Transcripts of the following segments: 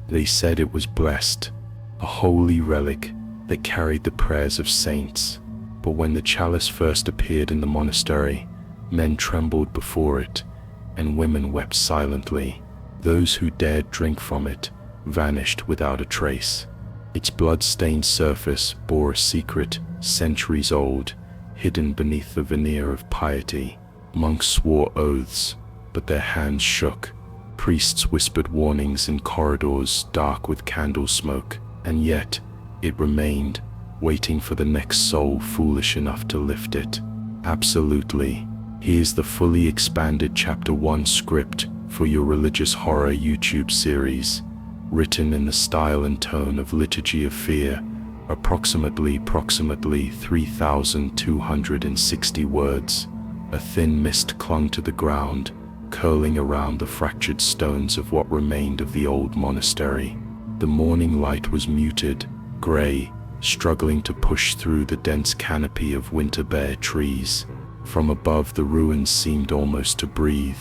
They said it was blessed, a holy relic that carried the prayers of saints. But when the chalice first appeared in the monastery, men trembled before it, and women wept silently. Those who dared drink from it vanished without a trace. Its blood-stained surface bore a secret, centuries old, hidden beneath the veneer of piety. Monks swore oaths, but their hands shook. Priests whispered warnings in corridors dark with candle smoke, and yet it remained, waiting for the next soul foolish enough to lift it. Absolutely. Here's the fully expanded Chapter 1 script for your religious horror YouTube series, written in the style and tone of Liturgy of Fear, approximately 3,260 words. A thin mist clung to the ground, curling around the fractured stones of what remained of the old monastery. The morning light was muted, gray, struggling to push through the dense canopy of winter-bare trees. From above, the ruins seemed almost to breathe,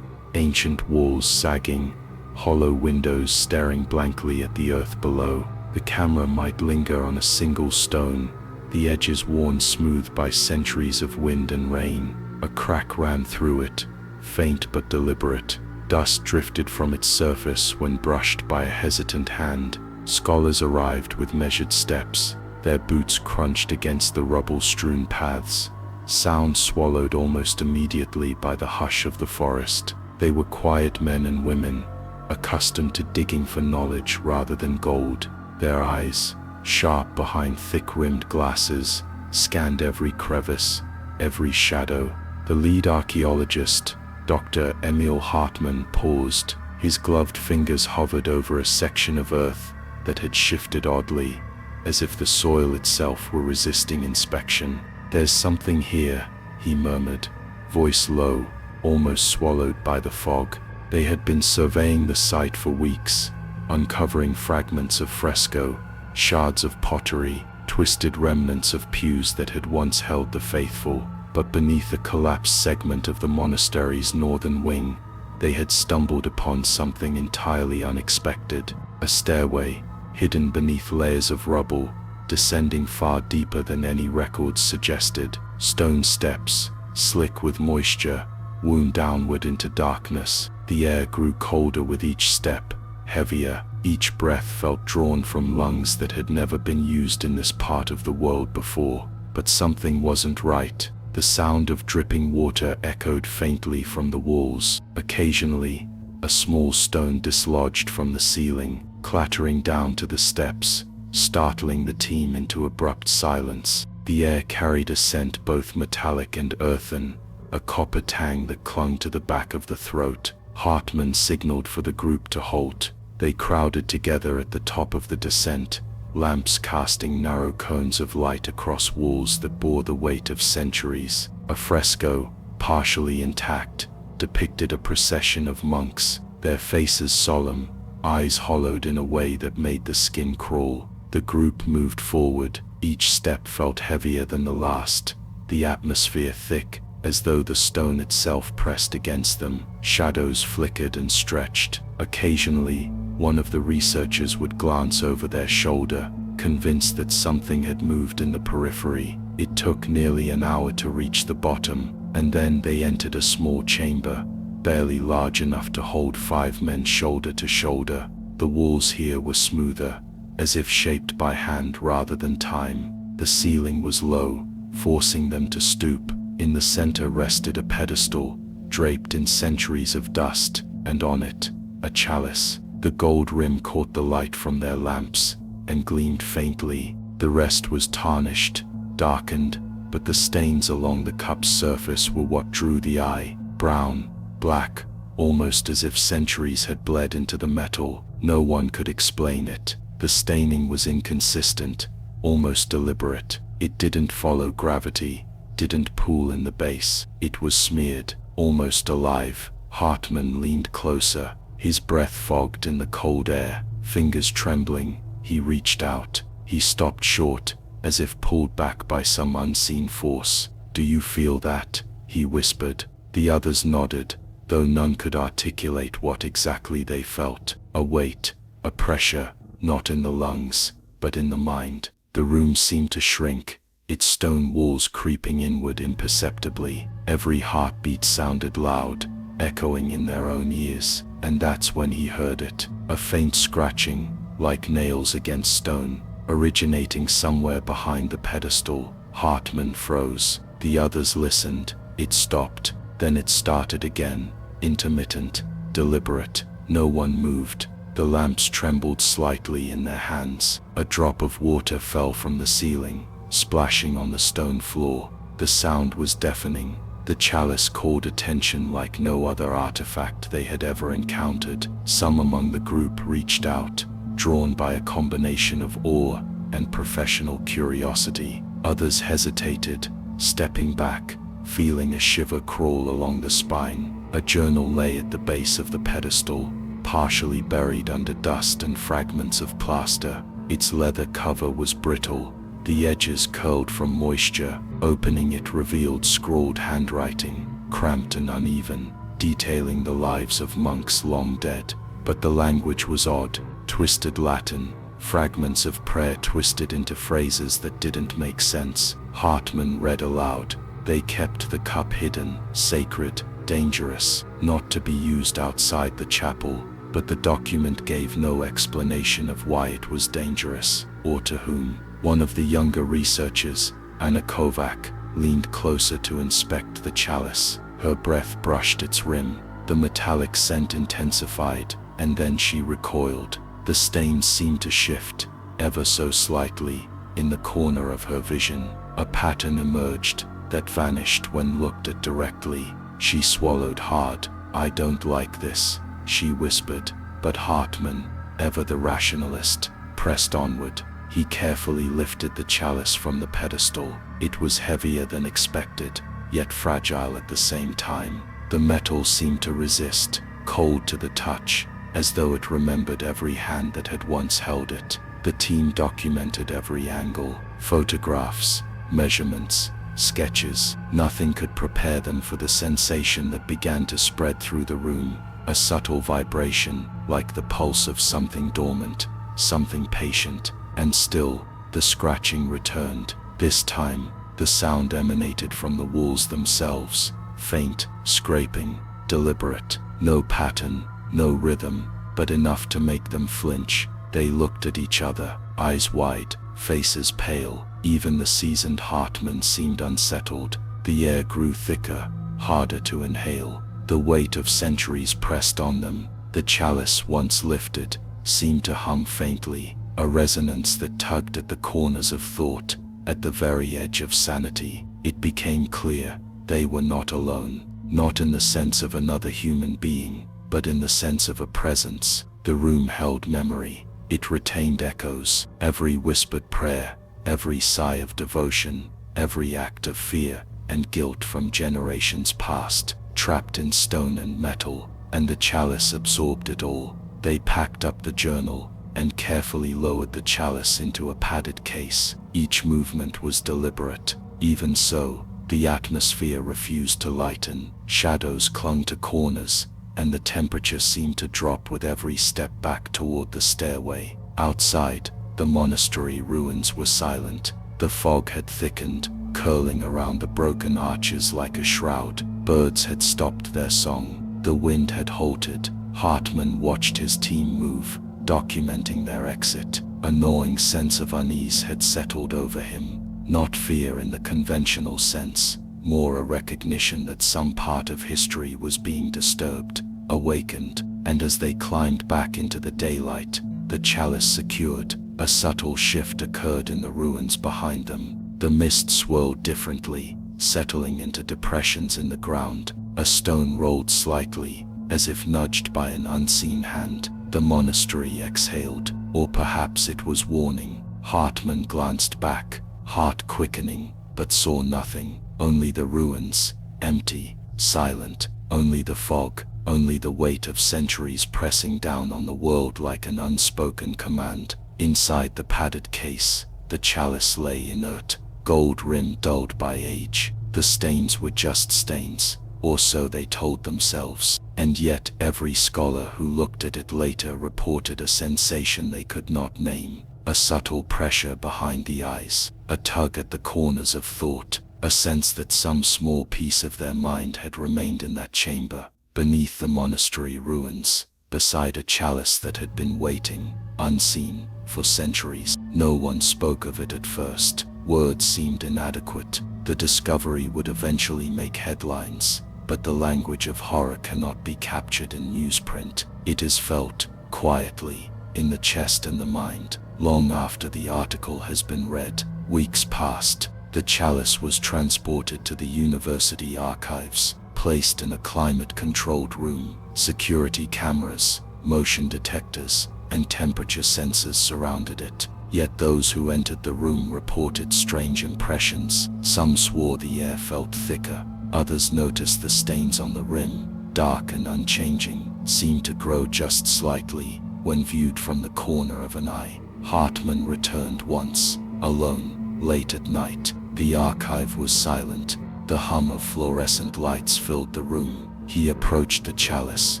ancient walls sagging, hollow windows staring blankly at the earth below. The camera might linger on a single stone, the edges worn smooth by centuries of wind and rain. A crack ran through it, faint but deliberate. Dust drifted from its surface when brushed by a hesitant hand. Scholars arrived with measured steps, their boots crunched against the rubble-strewn paths. Sound swallowed almost immediately by the hush of the forest. They were quiet men and women, accustomed to digging for knowledge rather than gold. Their eyes, sharp behind thick-rimmed glasses, scanned every crevice, every shadow. The lead archaeologist, Dr. Emil Hartmann, paused. His gloved fingers hovered over a section of earth that had shifted oddly, as if the soil itself were resisting inspection. "There's something here," he murmured, voice low, almost swallowed by the fog. They had been surveying the site for weeks, uncovering fragments of fresco, shards of pottery, twisted remnants of pews that had once held the faithful. But beneath a collapsed segment of the monastery's northern wing, they had stumbled upon something entirely unexpected. A stairway, hidden beneath layers of rubble, descending far deeper than any records suggested. Stone steps, slick with moisture, wound downward into darkness. The air grew colder with each step, heavier. Each breath felt drawn from lungs that had never been used in this part of the world before. But something wasn't right. The sound of dripping water echoed faintly from the walls. Occasionally, a small stone dislodged from the ceiling, clattering down to the steps, startling the team into abrupt silence. The air carried a scent both metallic and earthen, a copper tang that clung to the back of the throat. Hartmann signaled for the group to halt. They crowded together at the top of the descent, lamps casting narrow cones of light across walls that bore the weight of centuries. A fresco, partially intact, depicted a procession of monks, their faces solemn, eyes hollowed in a way that made the skin crawl. The group moved forward, each step felt heavier than the last, the atmosphere thick, as though the stone itself pressed against them. Shadows flickered and stretched. Occasionally, one of the researchers would glance over their shoulder, convinced that something had moved in the periphery. It took nearly an hour to reach the bottom, and then they entered a small chamber, barely large enough to hold 5 men shoulder to shoulder. The walls here were smoother, as if shaped by hand rather than time. The ceiling was low, forcing them to stoop. In the center rested a pedestal, draped in centuries of dust, and on it, a chalice. The gold rim caught the light from their lamps, and gleamed faintly. The rest was tarnished, darkened, but the stains along the cup's surface were what drew the eye. Brown, black, almost as if centuries had bled into the metal. No one could explain it. The staining was inconsistent, almost deliberate. It didn't follow gravity, didn't pool in the base. It was smeared, almost alive. Hartmann leaned closer, his breath fogged in the cold air. Fingers trembling, he reached out. He stopped short, as if pulled back by some unseen force. "Do you feel that?" he whispered. The others nodded, though none could articulate what exactly they felt. A weight, A pressure, not in the lungs, but in the mind. The room seemed to shrink, its stone walls creeping inward imperceptibly. Every heartbeat sounded loud, echoing in their own ears. And that's when he heard it. A faint scratching, like nails against stone, originating somewhere behind the pedestal. Hartman froze. The others listened. It stopped. Then it started again. Intermittent, deliberate. No one moved. The lamps trembled slightly in their hands. A drop of water fell from the ceiling, splashing on the stone floor. The sound was deafening. The chalice called attention like no other artifact they had ever encountered. Some among the group reached out, drawn by a combination of awe and professional curiosity. Others hesitated, stepping back, feeling a shiver crawl along the spine. A journal lay at the base of the pedestal, partially buried under dust and fragments of plaster. Its leather cover was brittle, the edges curled from moisture. Opening it revealed scrawled handwriting, cramped and uneven, detailing the lives of monks long dead. But the language was odd, twisted Latin, fragments of prayer twisted into phrases that didn't make sense. Hartman read aloud. They kept the cup hidden, sacred, dangerous, not to be used outside the chapel. But the document gave no explanation of why it was dangerous, or to whom. One of the younger researchers, Anna Kovac, leaned closer to inspect the chalice. Her breath brushed its rim. The metallic scent intensified, and then she recoiled. The stains seemed to shift, ever so slightly. In the corner of her vision, a pattern emerged that vanished when looked at directly. She swallowed hard. "I don't like this," she whispered. But Hartman, ever the rationalist, pressed onward. He carefully lifted the chalice from the pedestal. It was heavier than expected, yet fragile at the same time. The metal seemed to resist, cold to the touch, as though it remembered every hand that had once held it. The team documented every angle, photographs, measurements, sketches. Nothing could prepare them for the sensation that began to spread through the room. A subtle vibration, like the pulse of something dormant, something patient. And still, the scratching returned. This time, the sound emanated from the walls themselves, faint, scraping, deliberate. No pattern, no rhythm, but enough to make them flinch. They looked at each other, eyes wide, faces pale. Even the seasoned Hartman seemed unsettled. The air grew thicker, harder to inhale. The weight of centuries pressed on them. The chalice, once lifted, seemed to hum faintly, a resonance that tugged at the corners of thought, at the very edge of sanity. It became clear they were not alone, not in the sense of another human being, but in the sense of a presence. The room held memory. It retained echoes, every whispered prayer, every sigh of devotion, every act of fear and guilt from generations past, trapped in stone and metal. And the chalice absorbed it all. They packed up the journal and carefully lowered the chalice into a padded case. Each movement was deliberate. Even so, the atmosphere refused to lighten. Shadows clung to corners, and the temperature seemed to drop with every step back toward the stairway. Outside, the monastery ruins were silent. The fog had thickened, curling around the broken arches like a shroud. Birds had stopped their song. The wind had halted. Hartman watched his team move, documenting their exit. A gnawing sense of unease had settled over him. Not fear in the conventional sense, more a recognition that some part of history was being disturbed, awakened. And as they climbed back into the daylight, the chalice secured, a subtle shift occurred in the ruins behind them. The mist swirled differently, settling into depressions in the ground. A stone rolled slightly, as if nudged by an unseen hand. The monastery exhaled, or perhaps it was warning. Hartman glanced back, heart quickening, but saw nothing. Only the ruins, empty, silent. Only the fog, only the weight of centuries pressing down on the world like an unspoken command. Inside the padded case, the chalice lay inert, gold rim dulled by age. The stains were just stains, or so they told themselves. And yet every scholar who looked at it later reported a sensation they could not name, a subtle pressure behind the eyes, a tug at the corners of thought, a sense that some small piece of their mind had remained in that chamber, beneath the monastery ruins, beside a chalice that had been waiting, unseen, for centuries. No one spoke of it at first. Words seemed inadequate. The discovery would eventually make headlines, but the language of horror cannot be captured in newsprint. It is felt, quietly, in the chest and the mind, long after the article has been read. Weeks passed. The chalice was transported to the university archives, placed in a climate-controlled room. Security cameras, motion detectors, and temperature sensors surrounded it. Yet those who entered the room reported strange impressions. Some swore the air felt thicker. Others noticed the stains on the rim, dark and unchanging, seemed to grow just slightly when viewed from the corner of an eye. Hartmann returned once, alone, late at night. The archive was silent. The hum of fluorescent lights filled the room. He approached the chalice.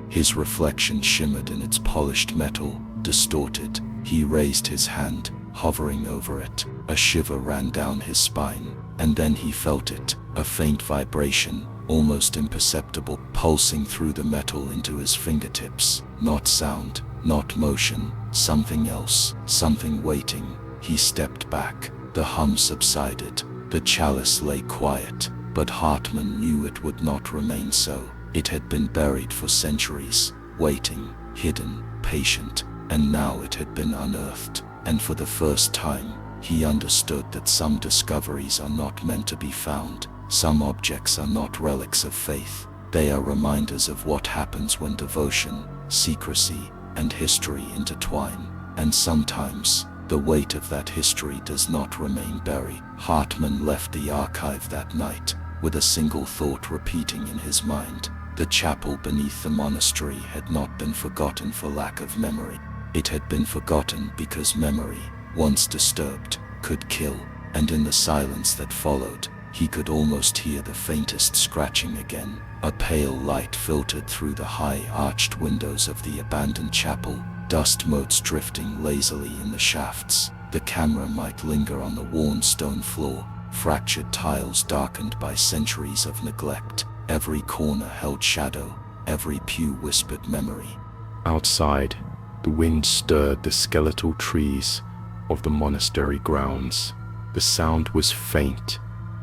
His reflection shimmered in its polished metal, distorted. He raised his hand, hovering over it. A shiver ran down his spine, and then he felt it, a faint vibration, almost imperceptible, pulsing through the metal into his fingertips. Not sound, not motion, something else, something waiting. He stepped back. The hum subsided. The chalice lay quiet, but Hartmann knew it would not remain so. It had been buried for centuries, waiting, hidden, patient, and now it had been unearthed. And for the first time, he understood that some discoveries are not meant to be found. Some objects are not relics of faith. They are reminders of what happens when devotion, secrecy, and history intertwine. And sometimes, the weight of that history does not remain buried. Hartmann left the archive that night, with a single thought repeating in his mind. The chapel beneath the monastery had not been forgotten for lack of memory. It had been forgotten because memory, once disturbed, could kill. And in the silence that followed, he could almost hear the faintest scratching again. A pale light filtered through the high arched windows of the abandoned chapel, dust motes drifting lazily in the shafts. The camera might linger on the worn stone floor, fractured tiles darkened by centuries of neglect. Every corner held shadow, every pew whispered memory. Outside, the wind stirred the skeletal trees of the monastery grounds. The sound was faint,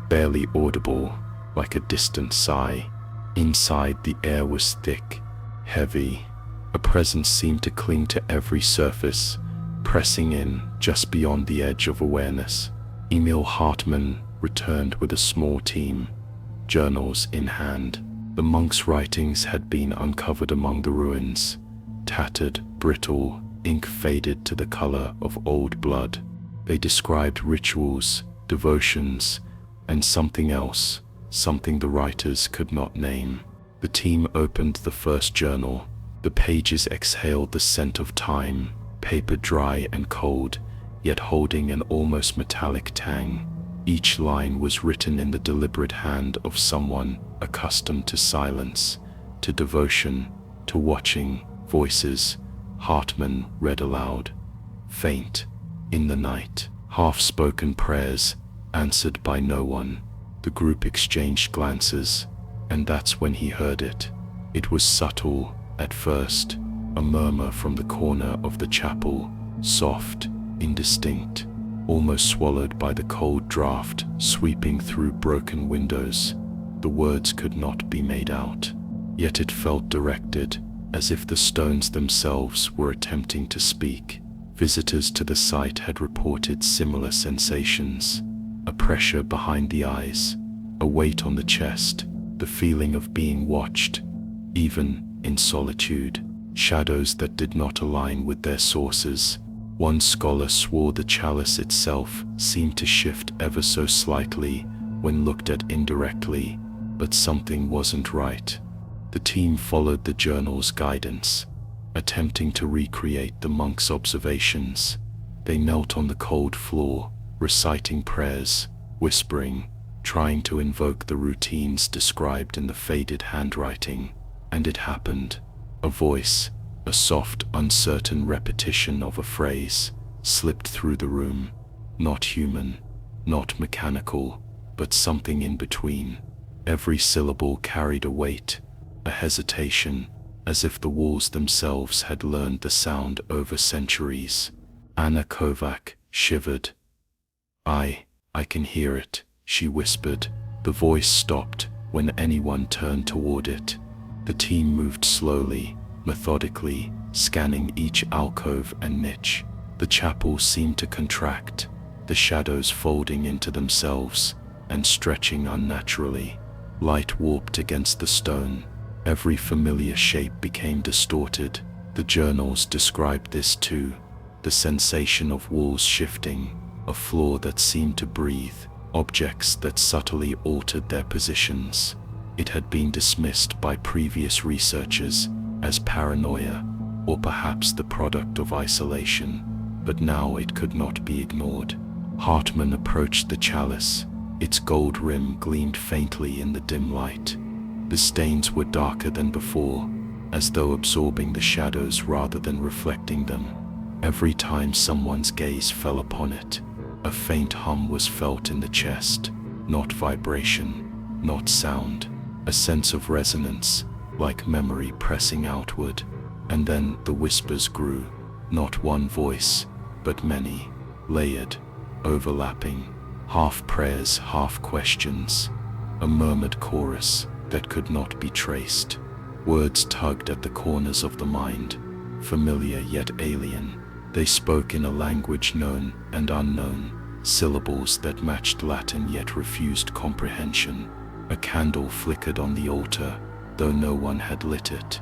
barely audible, like a distant sigh. Inside, the air was thick, heavy. A presence seemed to cling to every surface, pressing in just beyond the edge of awareness. Emil Hartmann returned with a small team, journals in hand. The monks' writings had been uncovered among the ruins, tattered, brittle, ink faded to the color of old blood. They described rituals, devotions, and something else, something the writers could not name. The team opened the first journal. The pages exhaled the scent of time, paper dry and cold, yet holding an almost metallic tang. Each line was written in the deliberate hand of someone accustomed to silence, to devotion, to watching. Voices, Hartmann read aloud. Faint, in the night, half-spoken prayers, answered by no one. The group exchanged glances, and that's when he heard it. It was subtle, at first, a murmur from the corner of the chapel, soft, indistinct, almost swallowed by the cold draft sweeping through broken windows. The words could not be made out, yet it felt directed, as if the stones themselves were attempting to speak. Visitors to the site had reported similar sensations, a pressure behind the eyes, a weight on the chest, the feeling of being watched, even in solitude, shadows that did not align with their sources. One scholar swore the chalice itself seemed to shift ever so slightly when looked at indirectly, but something wasn't right. The team followed the journal's guidance, attempting to recreate the monks' observations. They knelt on the cold floor, reciting prayers, whispering, trying to invoke the routines described in the faded handwriting, and it happened. A voice, a soft, uncertain repetition of a phrase, slipped through the room. Not human, not mechanical, but something in between. Every syllable carried a weight, a hesitation, as if the walls themselves had learned the sound over centuries. Anna Kovac shivered. I can hear it, she whispered. The voice stopped when anyone turned toward it. The team moved slowly, methodically, scanning each alcove and niche. The chapel seemed to contract, the shadows folding into themselves and stretching unnaturally. Light warped against the stone. Every familiar shape became distorted. The journals described this too. The sensation of walls shifting, a floor that seemed to breathe, objects that subtly altered their positions. It had been dismissed by previous researchers as paranoia, or perhaps the product of isolation, but now it could not be ignored. Hartmann approached the chalice. Its gold rim gleamed faintly in the dim light. The stains were darker than before, as though absorbing the shadows rather than reflecting them. Every time someone's gaze fell upon it, a faint hum was felt in the chest, not vibration, not sound, a sense of resonance, like memory pressing outward. And then the whispers grew, not one voice, but many, layered, overlapping, half prayers, half questions, a murmured chorus that could not be traced. Words tugged at the corners of the mind, familiar yet alien. They spoke in a language known and unknown, syllables that matched Latin yet refused comprehension. A candle flickered on the altar, though no one had lit it.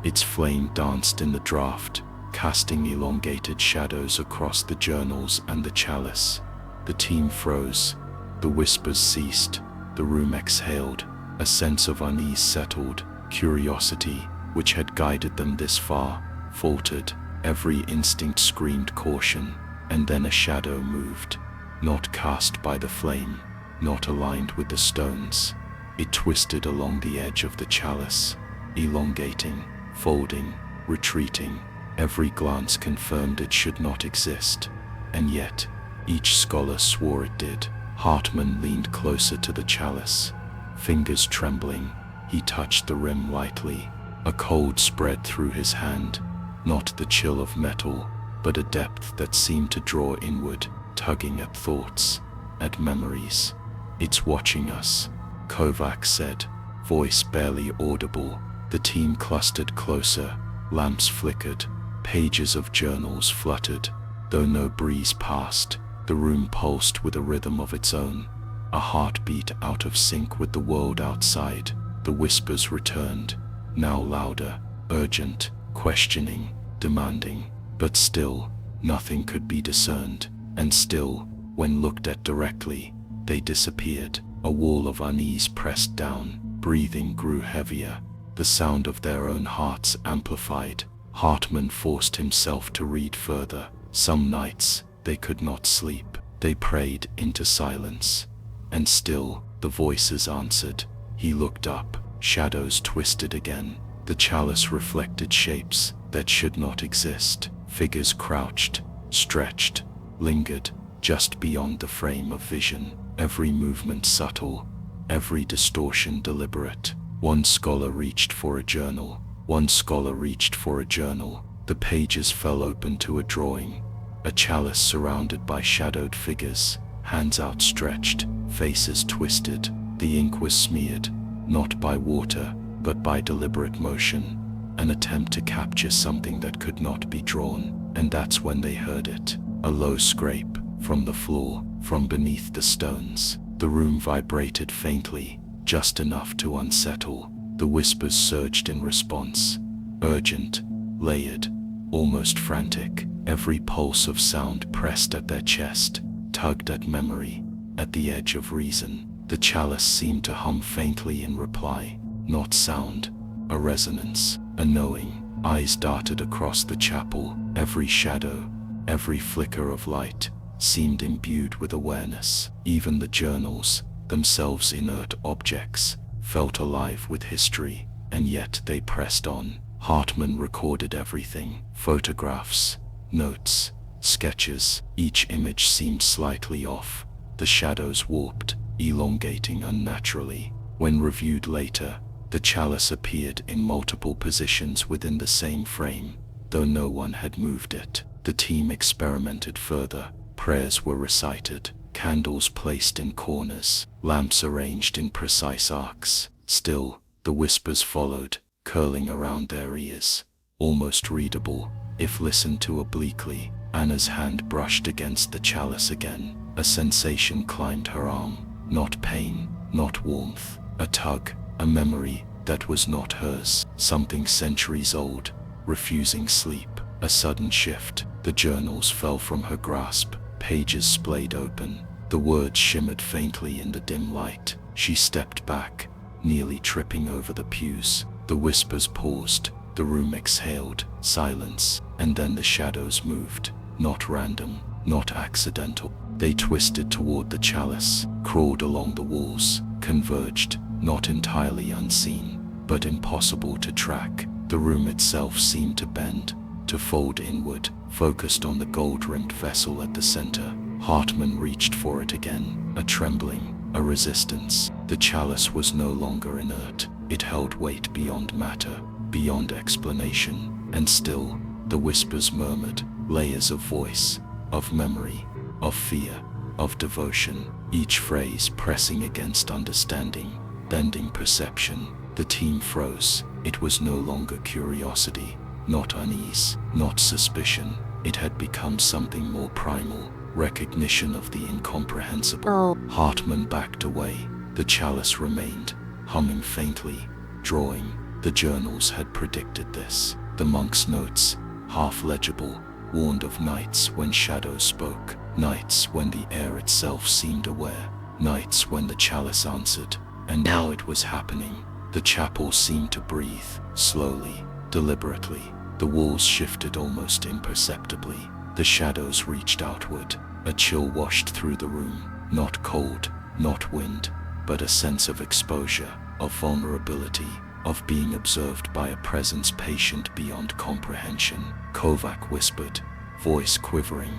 Its flame danced in the draught, casting elongated shadows across the journals and the chalice. The team froze. The whispers ceased. The room exhaled. A sense of unease settled. Curiosity, which had guided them this far, faltered. Every instinct screamed caution, and then a shadow moved, not cast by the flame, not aligned with the stones. It twisted along the edge of the chalice, elongating, folding, retreating. Every glance confirmed it should not exist, and yet, each scholar swore it did. Hartmann leaned closer to the chalice, fingers trembling. He touched the rim lightly. A cold spread through his hand. Not the chill of metal, but a depth that seemed to draw inward, tugging at thoughts, at memories. "It's watching us," Kovac said, voice barely audible. The team clustered closer, lamps flickered, pages of journals fluttered. Though no breeze passed, the room pulsed with a rhythm of its own, a heartbeat out of sync with the world outside. The whispers returned, now louder, urgent, questioning, demanding, but still, nothing could be discerned, and still, when looked at directly, they disappeared. A wall of unease pressed down, breathing grew heavier, the sound of their own hearts amplified. Hartmann forced himself to read further. Some nights, they could not sleep. They prayed into silence, and still, the voices answered. He looked up, shadows twisted again. The chalice reflected shapes that should not exist. Figures crouched, stretched, lingered, just beyond the frame of vision. Every movement subtle, every distortion deliberate. One scholar reached for a journal. One scholar reached for a journal. The pages fell open to a drawing. A chalice surrounded by shadowed figures, hands outstretched, faces twisted. The ink was smeared, not by water, but by deliberate motion, an attempt to capture something that could not be drawn. And that's when they heard it, a low scrape, from the floor, from beneath the stones. The room vibrated faintly, just enough to unsettle. The whispers surged in response, urgent, layered, almost frantic. Every pulse of sound pressed at their chest, tugged at memory, at the edge of reason. The chalice seemed to hum faintly in reply. Not sound, a resonance, a knowing. Eyes darted across the chapel. Every shadow, every flicker of light seemed imbued with awareness. Even the journals, themselves inert objects, felt alive with history, and yet they pressed on. Hartmann recorded everything: photographs, notes, sketches. Each image seemed slightly off, the shadows warped, elongating unnaturally. When reviewed later, the chalice appeared in multiple positions within the same frame, though no one had moved it. The team experimented further. Prayers were recited, candles placed in corners, lamps arranged in precise arcs. Still, the whispers followed, curling around their ears, almost readable if listened to obliquely. Anna's hand brushed against the chalice again. A sensation climbed her arm, not pain, not warmth, a tug, a memory that was not hers, something centuries old, refusing sleep. A sudden shift, the journals fell from her grasp, pages splayed open, the words shimmered faintly in the dim light. She stepped back, nearly tripping over the pews. The whispers paused, the room exhaled silence, and then the shadows moved, not random, not accidental. They twisted toward the chalice, crawled along the walls, converged, not entirely unseen, but impossible to track. The room itself seemed to bend, to fold inward, focused on the gold-rimmed vessel at the center. Hartmann reached for it again, a trembling, a resistance. The chalice was no longer inert. It held weight beyond matter, beyond explanation, and still, the whispers murmured, layers of voice, of memory, of fear, of devotion, each phrase pressing against understanding, bending perception. The team froze. It was no longer curiosity, not unease, not suspicion. It had become something more primal, recognition of the incomprehensible. Hartmann backed away. The chalice remained, humming faintly, drawing. The journals had predicted this. The monk's notes, half legible, warned of nights when shadows spoke, nights when the air itself seemed aware, nights when the chalice answered. And now it was happening. The chapel seemed to breathe, slowly, deliberately. The walls shifted almost imperceptibly. The shadows reached outward. A chill washed through the room, not cold, not wind, but a sense of exposure, of vulnerability, of being observed by a presence patient beyond comprehension. Kovac whispered, voice quivering,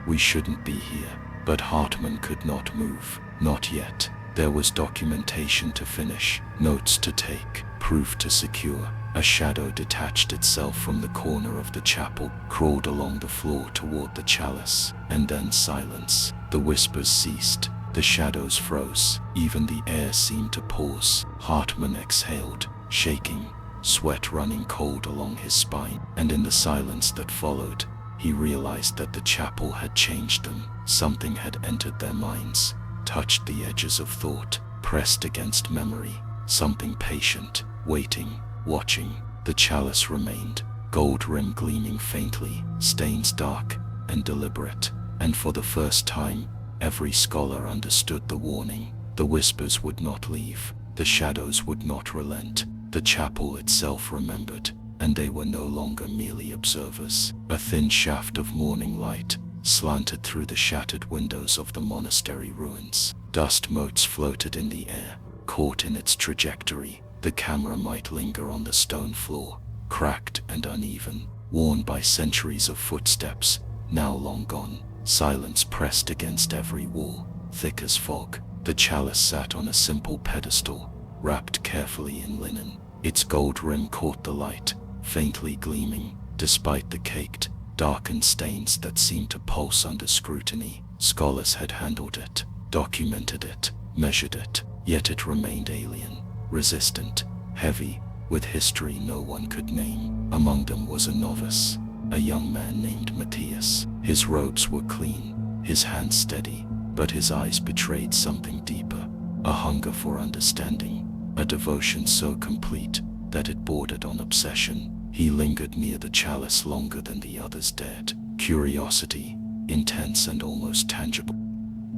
"We shouldn't be here." But Hartmann could not move, not yet. There was documentation to finish, notes to take, proof to secure. A shadow detached itself from the corner of the chapel, crawled along the floor toward the chalice, and then silence. The whispers ceased, the shadows froze, even the air seemed to pause. Hartmann exhaled, shaking, sweat running cold along his spine, and in the silence that followed, he realized that the chapel had changed them. Something had entered their minds, touched the edges of thought, pressed against memory. Something patient, waiting, watching. The chalice remained, gold rim gleaming faintly, stains dark and deliberate. And for the first time, every scholar understood the warning. The whispers would not leave, the shadows would not relent. The chapel itself remembered, and they were no longer merely observers. A thin shaft of morning light slanted through the shattered windows of the monastery ruins. Dust motes floated in the air, caught in its trajectory. The camera might linger on the stone floor, cracked and uneven, worn by centuries of footsteps, now long gone. Silence pressed against every wall, thick as fog. The chalice sat on a simple pedestal, wrapped carefully in linen. Its gold rim caught the light, faintly gleaming, despite the caked, darkened stains that seemed to pulse under scrutiny. Scholars had handled it, documented it, measured it, yet it remained alien, resistant, heavy, with history no one could name. Among them was a novice, a young man named Matthias. His robes were clean, his hands steady, but his eyes betrayed something deeper, a hunger for understanding, a devotion so complete that it bordered on obsession. He lingered near the chalice longer than the others dared. Curiosity, intense and almost tangible,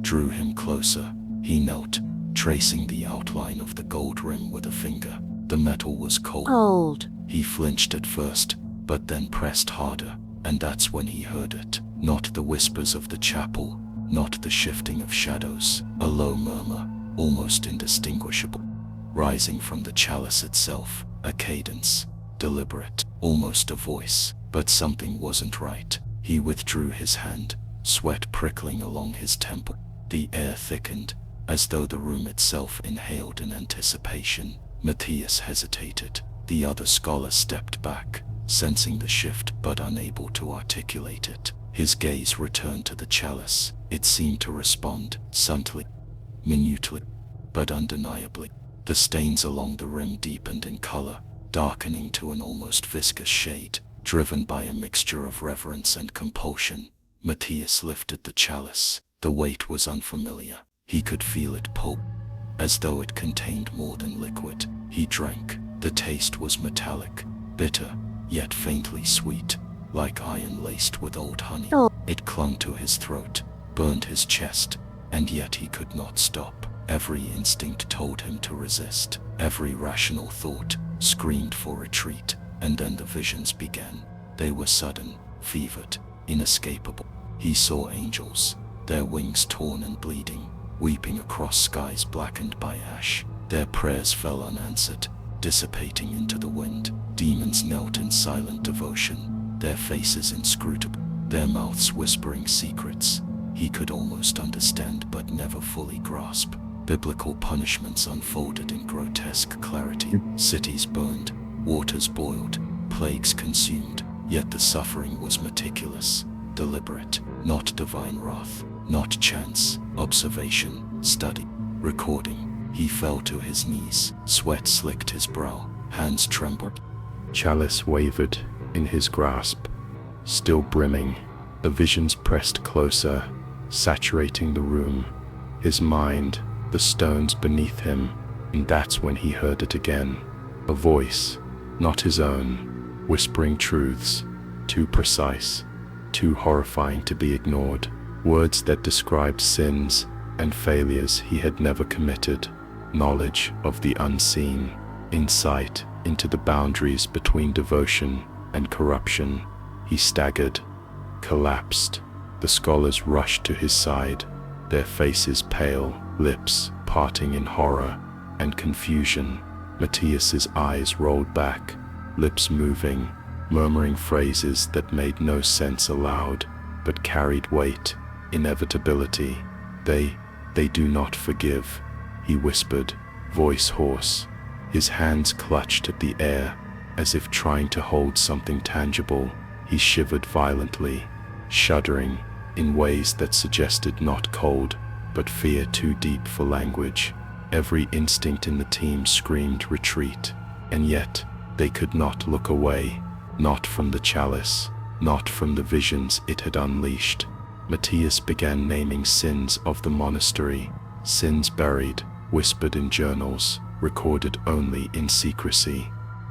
drew him closer. He knelt, tracing the outline of the gold rim with a finger. The metal was cold. He flinched at first, but then pressed harder, and that's when he heard it. Not the whispers of the chapel, not the shifting of shadows. A low murmur, almost indistinguishable. Rising from the chalice itself, a cadence, deliberate, almost a voice, but something wasn't right. He withdrew his hand, sweat prickling along his temple. The air thickened, as though the room itself inhaled in anticipation. Matthias hesitated. The other scholar stepped back, sensing the shift but unable to articulate it. His gaze returned to the chalice. It seemed to respond, subtly, minutely, but undeniably. The stains along the rim deepened in color, darkening to an almost viscous shade, driven by a mixture of reverence and compulsion. Matthias lifted the chalice. The weight was unfamiliar. He could feel it pulp, as though it contained more than liquid. He drank. The taste was metallic, bitter, yet faintly sweet, like iron laced with old honey. It clung to his throat, burned his chest, and yet he could not stop. Every instinct told him to resist. Every rational thought screamed for retreat. And then the visions began. They were sudden, fevered, inescapable. He saw angels, their wings torn and bleeding, weeping across skies blackened by ash. Their prayers fell unanswered, dissipating into the wind. Demons knelt in silent devotion, their faces inscrutable, their mouths whispering secrets he could almost understand but never fully grasp. Biblical punishments unfolded in grotesque clarity. Cities burned, waters boiled, plagues consumed, yet the suffering was meticulous, deliberate, not divine wrath, not chance, observation, study, recording. He fell to his knees, sweat slicked his brow, hands trembled. Chalice wavered in his grasp, still brimming. The visions pressed closer, saturating the room, his mind, the stones beneath him, and that's when he heard it again. A voice, not his own, whispering truths, too precise, too horrifying to be ignored. Words that described sins and failures he had never committed, knowledge of the unseen, insight into the boundaries between devotion and corruption. He staggered, collapsed. The scholars rushed to his side, their faces pale, lips parting in horror and confusion. Matthias's eyes rolled back, lips moving, murmuring phrases that made no sense aloud, but carried weight, inevitability. They do not forgive, he whispered, voice hoarse. His hands clutched at the air, as if trying to hold something tangible. He shivered violently, shuddering in ways that suggested not cold, but fear too deep for language. Every instinct in the team screamed retreat, and yet they could not look away, not from the chalice, not from the visions it had unleashed. Matthias began naming sins of the monastery, sins buried, whispered in journals, recorded only in secrecy.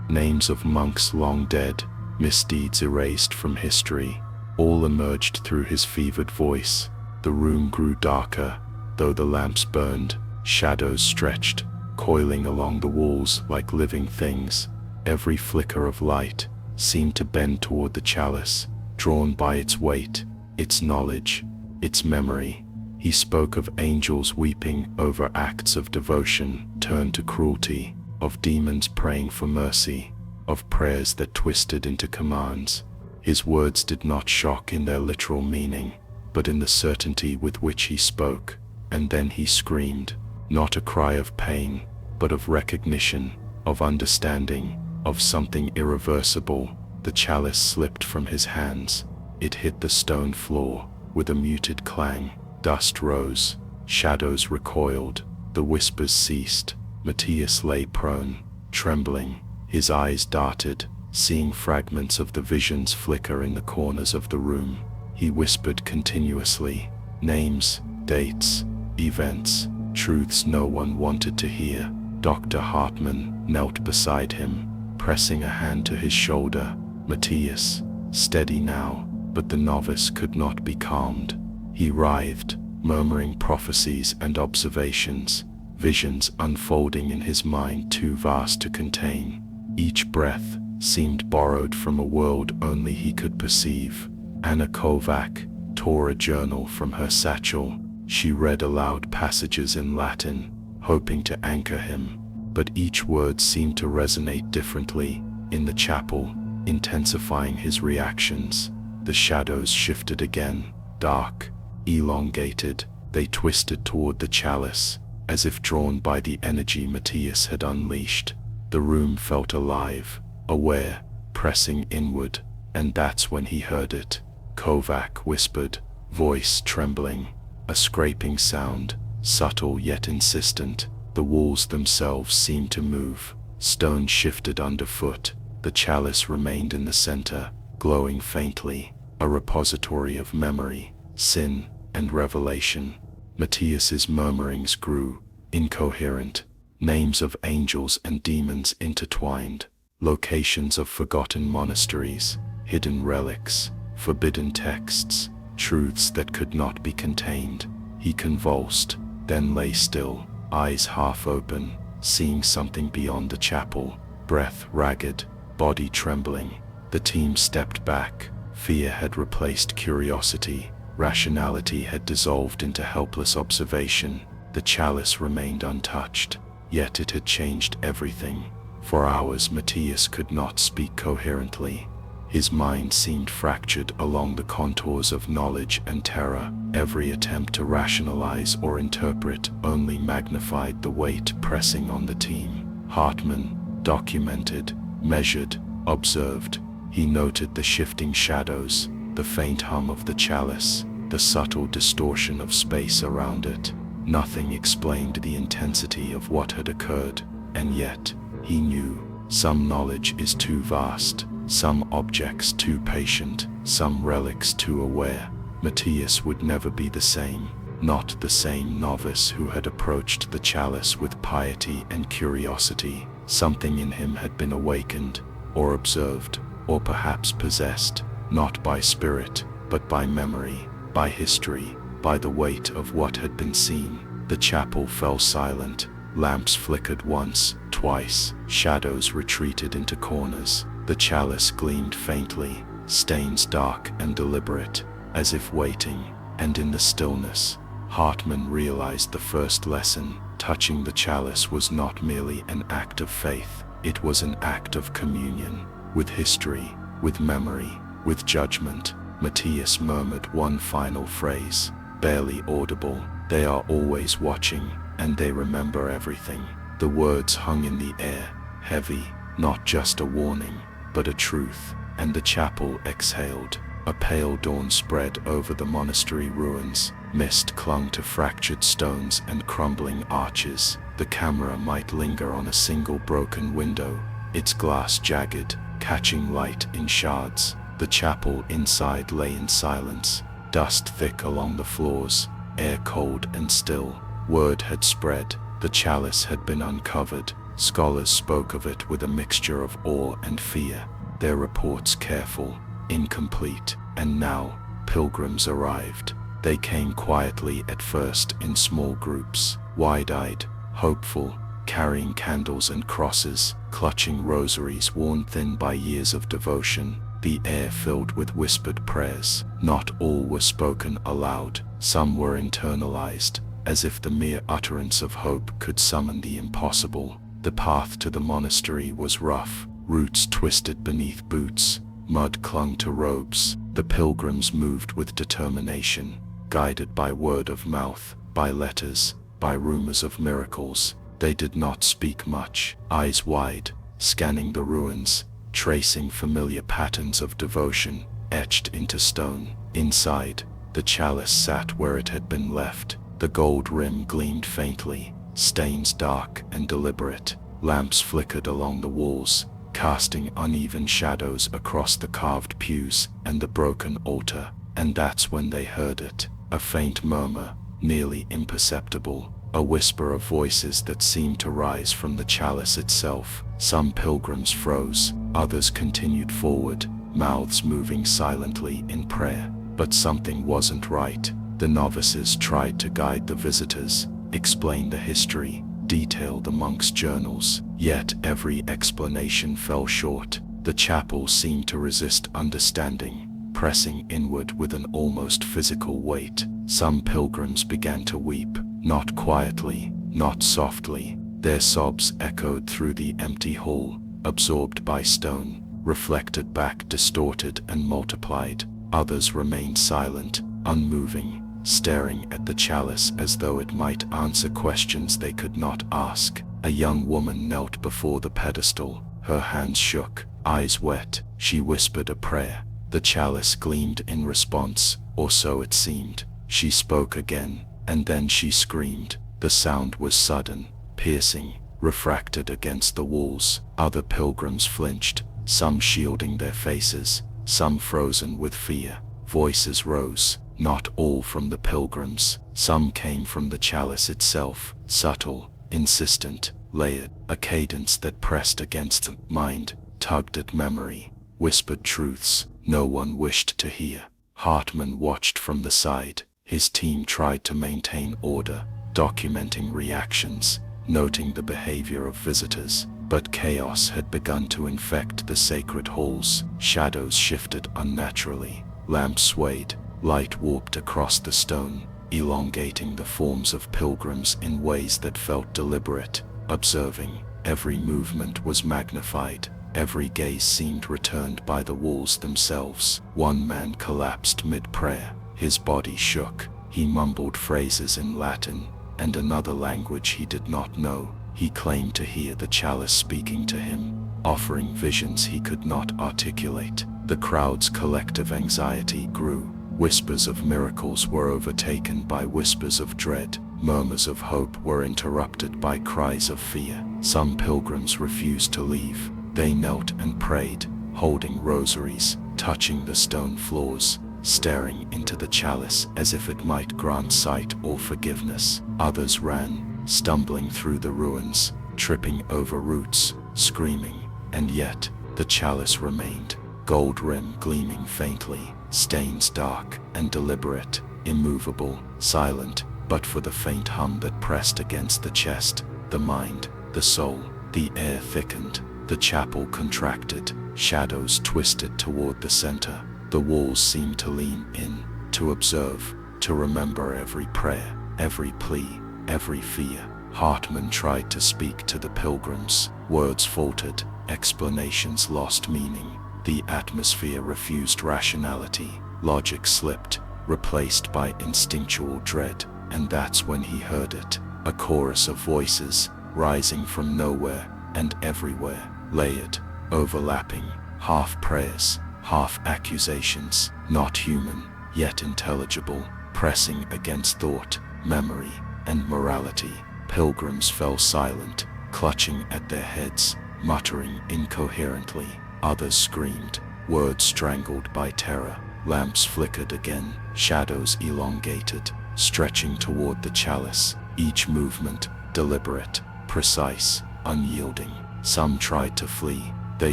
Names of monks long dead, misdeeds erased from history, all emerged through his fevered voice. The room grew darker, though the lamps burned. Shadows stretched, coiling along the walls like living things. Every flicker of light seemed to bend toward the chalice, drawn by its weight, its knowledge, its memory. He spoke of angels weeping over acts of devotion turned to cruelty, of demons praying for mercy, of prayers that twisted into commands. His words did not shock in their literal meaning, but in the certainty with which he spoke. And then he screamed, not a cry of pain, but of recognition, of understanding, of something irreversible. The chalice slipped from his hands. It hit the stone floor with a muted clang. Dust rose, shadows recoiled, the whispers ceased. Matthias lay prone, trembling. His eyes darted, seeing fragments of the visions flicker in the corners of the room. He whispered continuously, names, dates, events, truths no one wanted to hear. Dr. Hartmann knelt beside him, pressing a hand to his shoulder. Matthias, steady now, but the novice could not be calmed. He writhed, murmuring prophecies and observations, visions unfolding in his mind too vast to contain. Each breath seemed borrowed from a world only he could perceive. Anna Kovac tore a journal from her satchel. She read aloud passages in Latin, hoping to anchor him. But each word seemed to resonate differently in the chapel, intensifying his reactions. The shadows shifted again, dark, elongated. They twisted toward the chalice, as if drawn by the energy Matthias had unleashed. The room felt alive, aware, pressing inward, and that's when he heard it. Kovac whispered, voice trembling, a scraping sound, subtle yet insistent. The walls themselves seemed to move. Stone shifted underfoot. The chalice remained in the center, glowing faintly, a repository of memory, sin, and revelation. Matthias's murmurings grew, incoherent, names of angels and demons intertwined, locations of forgotten monasteries, hidden relics, forbidden texts, truths that could not be contained. He convulsed, then lay still, eyes half open, seeing something beyond the chapel, breath ragged, body trembling. The team stepped back. Fear had replaced curiosity. Rationality had dissolved into helpless observation. The chalice remained untouched, yet it had changed everything. For hours Matthias could not speak coherently. His mind seemed fractured along the contours of knowledge and terror. Every attempt to rationalize or interpret only magnified the weight pressing on the team. Hartmann documented, measured, observed. He noted the shifting shadows, the faint hum of the chalice, the subtle distortion of space around it. Nothing explained the intensity of what had occurred, and yet, he knew, some knowledge is too vast, some objects too patient, some relics too aware. Matthias would never be the same, not the same novice who had approached the chalice with piety and curiosity. Something in him had been awakened, or observed, or perhaps possessed, not by spirit, but by memory, by history, by the weight of what had been seen. The chapel fell silent. Lamps flickered once, twice. Shadows retreated into corners. The chalice gleamed faintly, stains dark and deliberate, as if waiting. And in the stillness, Hartmann realized the first lesson. Touching the chalice was not merely an act of faith, it was an act of communion, with history, with memory, with judgment. Matthias murmured one final phrase, barely audible, "They are always watching, and they remember everything." The words hung in the air, heavy, not just a warning, but a truth, and the chapel exhaled. A pale dawn spread over the monastery ruins. Mist clung to fractured stones and crumbling arches. The camera might linger on a single broken window, its glass jagged, catching light in shards. The chapel inside lay in silence, dust thick along the floors, air cold and still. Word had spread, the chalice had been uncovered. Scholars spoke of it with a mixture of awe and fear, their reports careful, incomplete, and now, pilgrims arrived. They came quietly at first in small groups, wide-eyed, hopeful, carrying candles and crosses, clutching rosaries worn thin by years of devotion. The air filled with whispered prayers. Not all were spoken aloud, some were internalized, as if the mere utterance of hope could summon the impossible. The path to the monastery was rough, roots twisted beneath boots, mud clung to robes. The pilgrims moved with determination, guided by word of mouth, by letters, by rumors of miracles. They did not speak much, eyes wide, scanning the ruins, tracing familiar patterns of devotion, etched into stone. Inside, the chalice sat where it had been left. The gold rim gleamed faintly, stains dark and deliberate. Lamps flickered along the walls, casting uneven shadows across the carved pews and the broken altar. And that's when they heard it, a faint murmur, nearly imperceptible, a whisper of voices that seemed to rise from the chalice itself. Some pilgrims froze, others continued forward, mouths moving silently in prayer. But something wasn't right. The novices tried to guide the visitors, explain the history, detail the monks' journals, yet every explanation fell short. The chapel seemed to resist understanding, pressing inward with an almost physical weight. Some pilgrims began to weep, not quietly, not softly. Their sobs echoed through the empty hall, absorbed by stone, reflected back, distorted and multiplied. Others remained silent, unmoving, staring at the chalice as though it might answer questions they could not ask. A young woman knelt before the pedestal, her hands shook, eyes wet. She whispered a prayer. The chalice gleamed in response, or so it seemed. She spoke again, and then she screamed. The sound was sudden, piercing, refracted against the walls. Other pilgrims flinched, some shielding their faces, some frozen with fear. Voices rose, not all from the pilgrims. Some came from the chalice itself, subtle, insistent, layered, a cadence that pressed against the mind, tugged at memory, whispered truths no one wished to hear. Hartman watched from the side. His team tried to maintain order, documenting reactions, noting the behavior of visitors, but chaos had begun to infect the sacred halls. Shadows shifted unnaturally, lamps swayed, light warped across the stone, elongating the forms of pilgrims in ways that felt deliberate. Observing, every movement was magnified, every gaze seemed returned by the walls themselves. One man collapsed mid-prayer, his body shook, he mumbled phrases in Latin and another language he did not know. He claimed to hear the chalice speaking to him, offering visions he could not articulate. The crowd's collective anxiety grew. Whispers of miracles were overtaken by whispers of dread. Murmurs of hope were interrupted by cries of fear. Some pilgrims refused to leave. They knelt and prayed, holding rosaries, touching the stone floors, staring into the chalice as if it might grant sight or forgiveness. Others ran, stumbling through the ruins, tripping over roots, screaming, and yet the chalice remained, gold rim gleaming faintly, stains dark and deliberate, immovable, silent, but for the faint hum that pressed against the chest, the mind, the soul. The air thickened, the chapel contracted, shadows twisted toward the center. The walls seemed to lean in, to observe, to remember every prayer, every plea, every fear. Hartman tried to speak to the pilgrims. Words faltered, explanations lost meaning. The atmosphere refused rationality. Logic slipped, replaced by instinctual dread. And that's when he heard it, a chorus of voices, rising from nowhere and everywhere, layered, overlapping, half prayers, half accusations, not human, yet intelligible, pressing against thought, memory, and morality. Pilgrims fell silent, clutching at their heads, muttering incoherently. Others screamed, words strangled by terror. Lamps flickered again, shadows elongated, stretching toward the chalice, each movement deliberate, precise, unyielding. Some tried to flee. They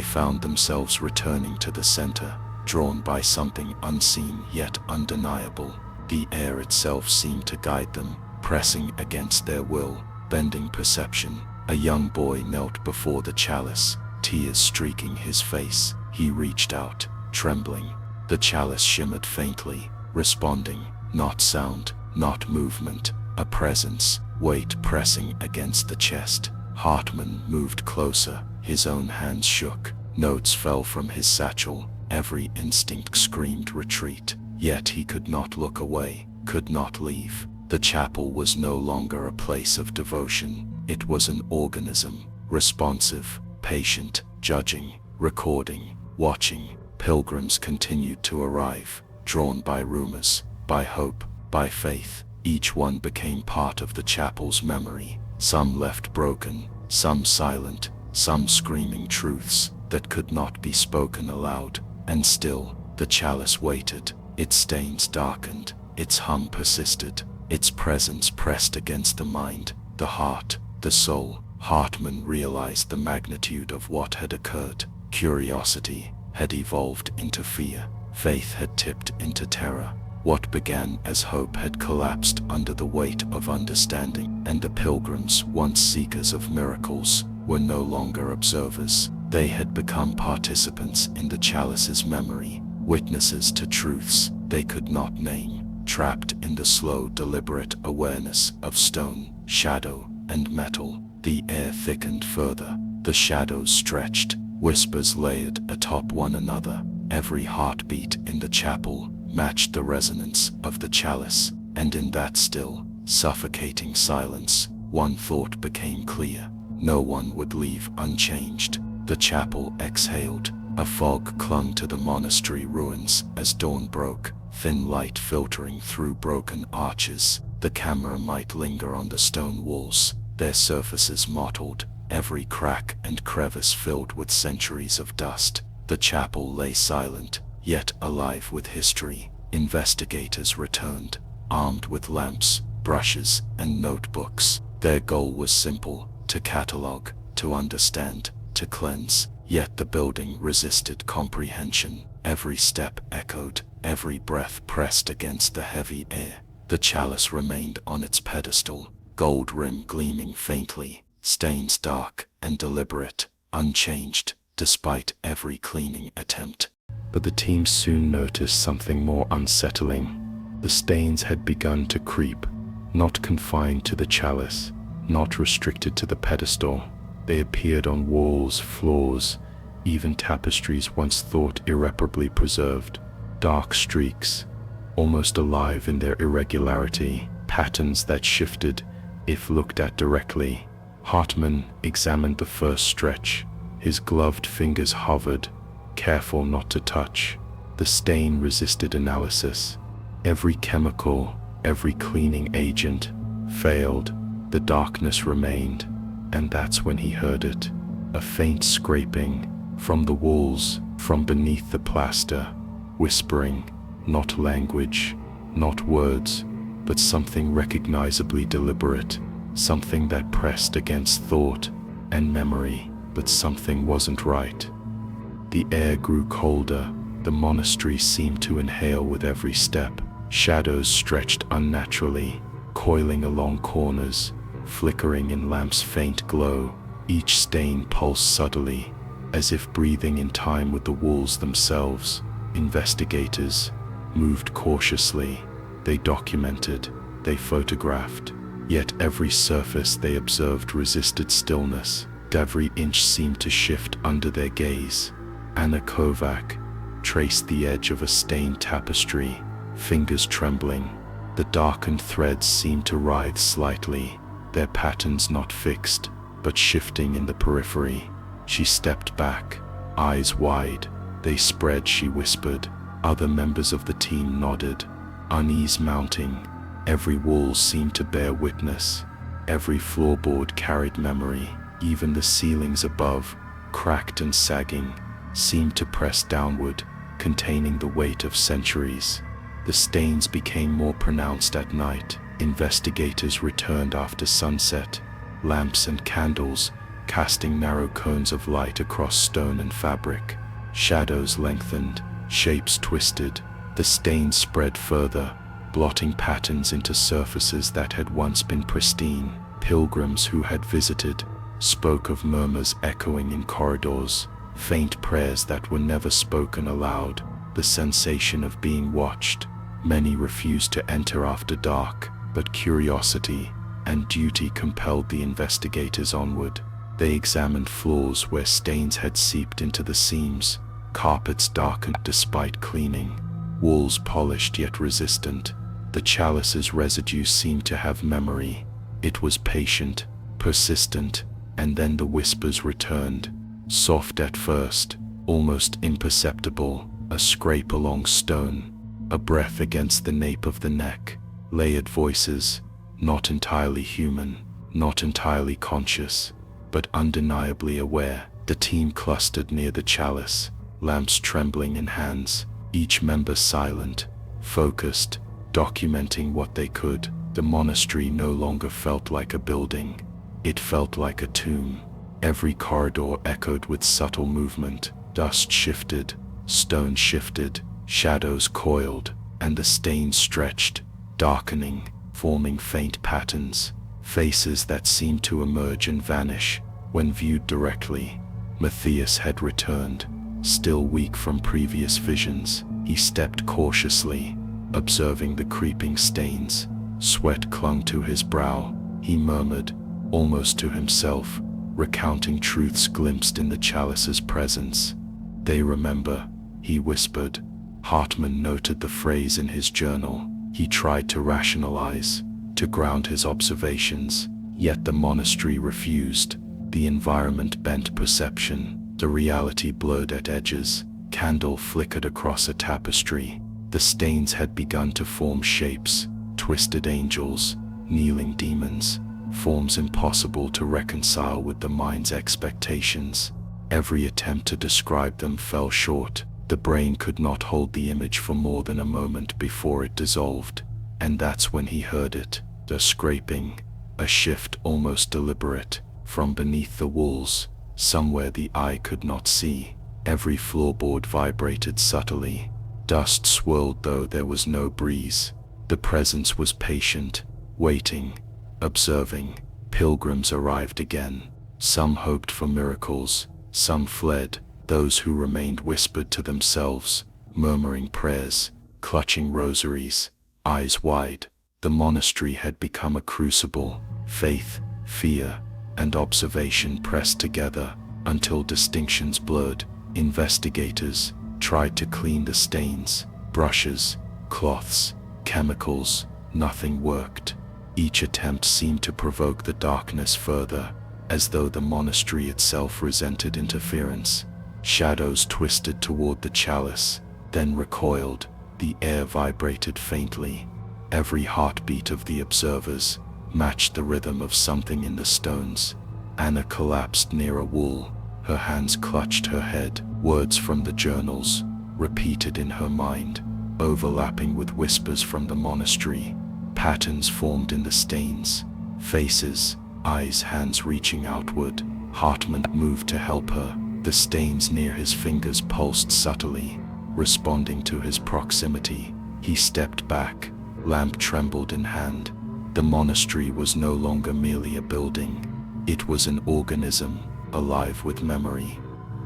found themselves returning to the center, drawn by something unseen yet undeniable. The air itself seemed to guide them, pressing against their will, bending perception. A young boy knelt before the chalice, tears streaking his face. He reached out, trembling. The chalice shimmered faintly, responding, not sound, not movement, a presence, weight pressing against the chest. Hartman moved closer, his own hands shook, notes fell from his satchel, every instinct screamed retreat, yet he could not look away, could not leave. The chapel was no longer a place of devotion, it was an organism, responsive, patient, judging, recording, watching. Pilgrims continued to arrive, drawn by rumors, by hope, by faith. Each one became part of the chapel's memory. Some left broken, some silent, some screaming truths that could not be spoken aloud. And still, the chalice waited. Its stains darkened, its hum persisted, its presence pressed against the mind, the heart, the soul. Hartman realized the magnitude of what had occurred. Curiosity had evolved into fear. Faith had tipped into terror. What began as hope had collapsed under the weight of understanding, and the pilgrims, once seekers of miracles, were no longer observers. They had become participants in the chalice's memory, witnesses to truths they could not name, trapped in the slow, deliberate awareness of stone, shadow, and metal. The air thickened further. The shadows stretched, whispers layered atop one another. Every heartbeat in the chapel matched the resonance of the chalice, and in that still, suffocating silence, one thought became clear. No one would leave unchanged. The chapel exhaled. A fog clung to the monastery ruins as dawn broke, thin light filtering through broken arches. The camera might linger on the stone walls, their surfaces mottled, every crack and crevice filled with centuries of dust. The chapel lay silent, yet alive with history. Investigators returned, armed with lamps, brushes, and notebooks. Their goal was simple: to catalog, to understand, to cleanse. Yet the building resisted comprehension. Every step echoed, every breath pressed against the heavy air. The chalice remained on its pedestal, gold rim gleaming faintly, stains dark and deliberate, unchanged, despite every cleaning attempt. But the team soon noticed something more unsettling. The stains had begun to creep, not confined to the chalice, not restricted to the pedestal. They appeared on walls, floors, even tapestries once thought irreparably preserved. Dark streaks, almost alive in their irregularity, patterns that shifted if looked at directly. Hartman examined the first stretch. His gloved fingers hovered, careful not to touch. The stain resisted analysis. Every chemical, every cleaning agent failed. The darkness remained. And that's when he heard it. A faint scraping from the walls, from beneath the plaster, whispering, not language, not words, but something recognizably deliberate, something that pressed against thought and memory. But something wasn't right. The air grew colder. The monastery seemed to inhale with every step. Shadows stretched unnaturally, coiling along corners, flickering in lamps' faint glow. Each stain pulsed subtly, as if breathing in time with the walls themselves. Investigators moved cautiously. They documented, they photographed. Yet every surface they observed resisted stillness. Every inch seemed to shift under their gaze. Anna Kovac traced the edge of a stained tapestry, fingers trembling. The darkened threads seemed to writhe slightly, their patterns not fixed, but shifting in the periphery. She stepped back, eyes wide. They spread, she whispered. Other members of the team nodded, unease mounting. Every wall seemed to bear witness. Every floorboard carried memory. Even the ceilings above, cracked and sagging, seemed to press downward, containing the weight of centuries. The stains became more pronounced at night. Investigators returned after sunset, lamps and candles casting narrow cones of light across stone and fabric. Shadows lengthened, shapes twisted. The stains spread further, blotting patterns into surfaces that had once been pristine. Pilgrims who had visited spoke of murmurs echoing in corridors, faint prayers that were never spoken aloud, the sensation of being watched. Many refused to enter after dark, but curiosity and duty compelled the investigators onward. They examined floors where stains had seeped into the seams, carpets darkened despite cleaning, walls polished yet resistant. The chalice's residue seemed to have memory. It was patient, persistent. And then the whispers returned, soft at first, almost imperceptible, a scrape along stone, a breath against the nape of the neck. Layered voices, not entirely human, not entirely conscious, but undeniably aware. The team clustered near the chalice, lamps trembling in hands, each member silent, focused, documenting what they could. The monastery no longer felt like a building. It felt like a tomb. Every corridor echoed with subtle movement. Dust shifted, stone shifted, shadows coiled, and the stains stretched, darkening, forming faint patterns, faces that seemed to emerge and vanish when viewed directly. Matthias had returned, still weak from previous visions. He stepped cautiously, observing the creeping stains. Sweat clung to his brow. He murmured, almost to himself, recounting truths glimpsed in the chalice's presence. "They remember," he whispered. Hartman noted the phrase in his journal. He tried to rationalize, to ground his observations, yet the monastery refused. The environment bent perception, the reality blurred at edges. Candle flickered across a tapestry. The stains had begun to form shapes, twisted angels, kneeling demons, forms impossible to reconcile with the mind's expectations. Every attempt to describe them fell short. The brain could not hold the image for more than a moment before it dissolved, and that's when he heard it, a scraping, a shift almost deliberate, from beneath the walls, somewhere the eye could not see. Every floorboard vibrated subtly. Dust swirled though there was no breeze. The presence was patient, waiting, observing. Pilgrims arrived again. Some hoped for miracles, some fled. Those who remained whispered to themselves, murmuring prayers, clutching rosaries, eyes wide. The monastery had become a crucible. Faith, fear, and observation pressed together until distinctions blurred. Investigators tried to clean the stains, brushes, cloths, chemicals. Nothing worked. Each attempt seemed to provoke the darkness further, as though the monastery itself resented interference. Shadows twisted toward the chalice, then recoiled. The air vibrated faintly. Every heartbeat of the observers matched the rhythm of something in the stones. Anna collapsed near a wall. Her hands clutched her head. Words from the journals repeated in her mind, overlapping with whispers from the monastery. Patterns formed in the stains. Faces, eyes, hands reaching outward. Hartman moved to help her. The stains near his fingers pulsed subtly, responding to his proximity. He stepped back, lamp trembled in hand. The monastery was no longer merely a building. It was an organism, alive with memory.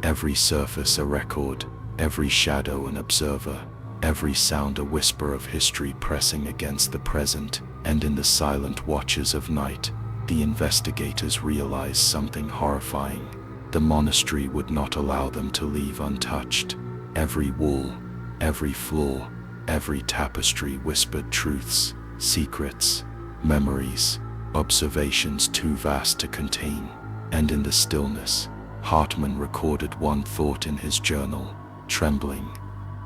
Every surface a record, every shadow an observer, every sound a whisper of history pressing against the present. And in the silent watches of night, the investigators realized something horrifying. The monastery would not allow them to leave untouched. Every wall, every floor, every tapestry whispered truths, secrets, memories, observations too vast to contain. And in the stillness, Hartman recorded one thought in his journal, trembling.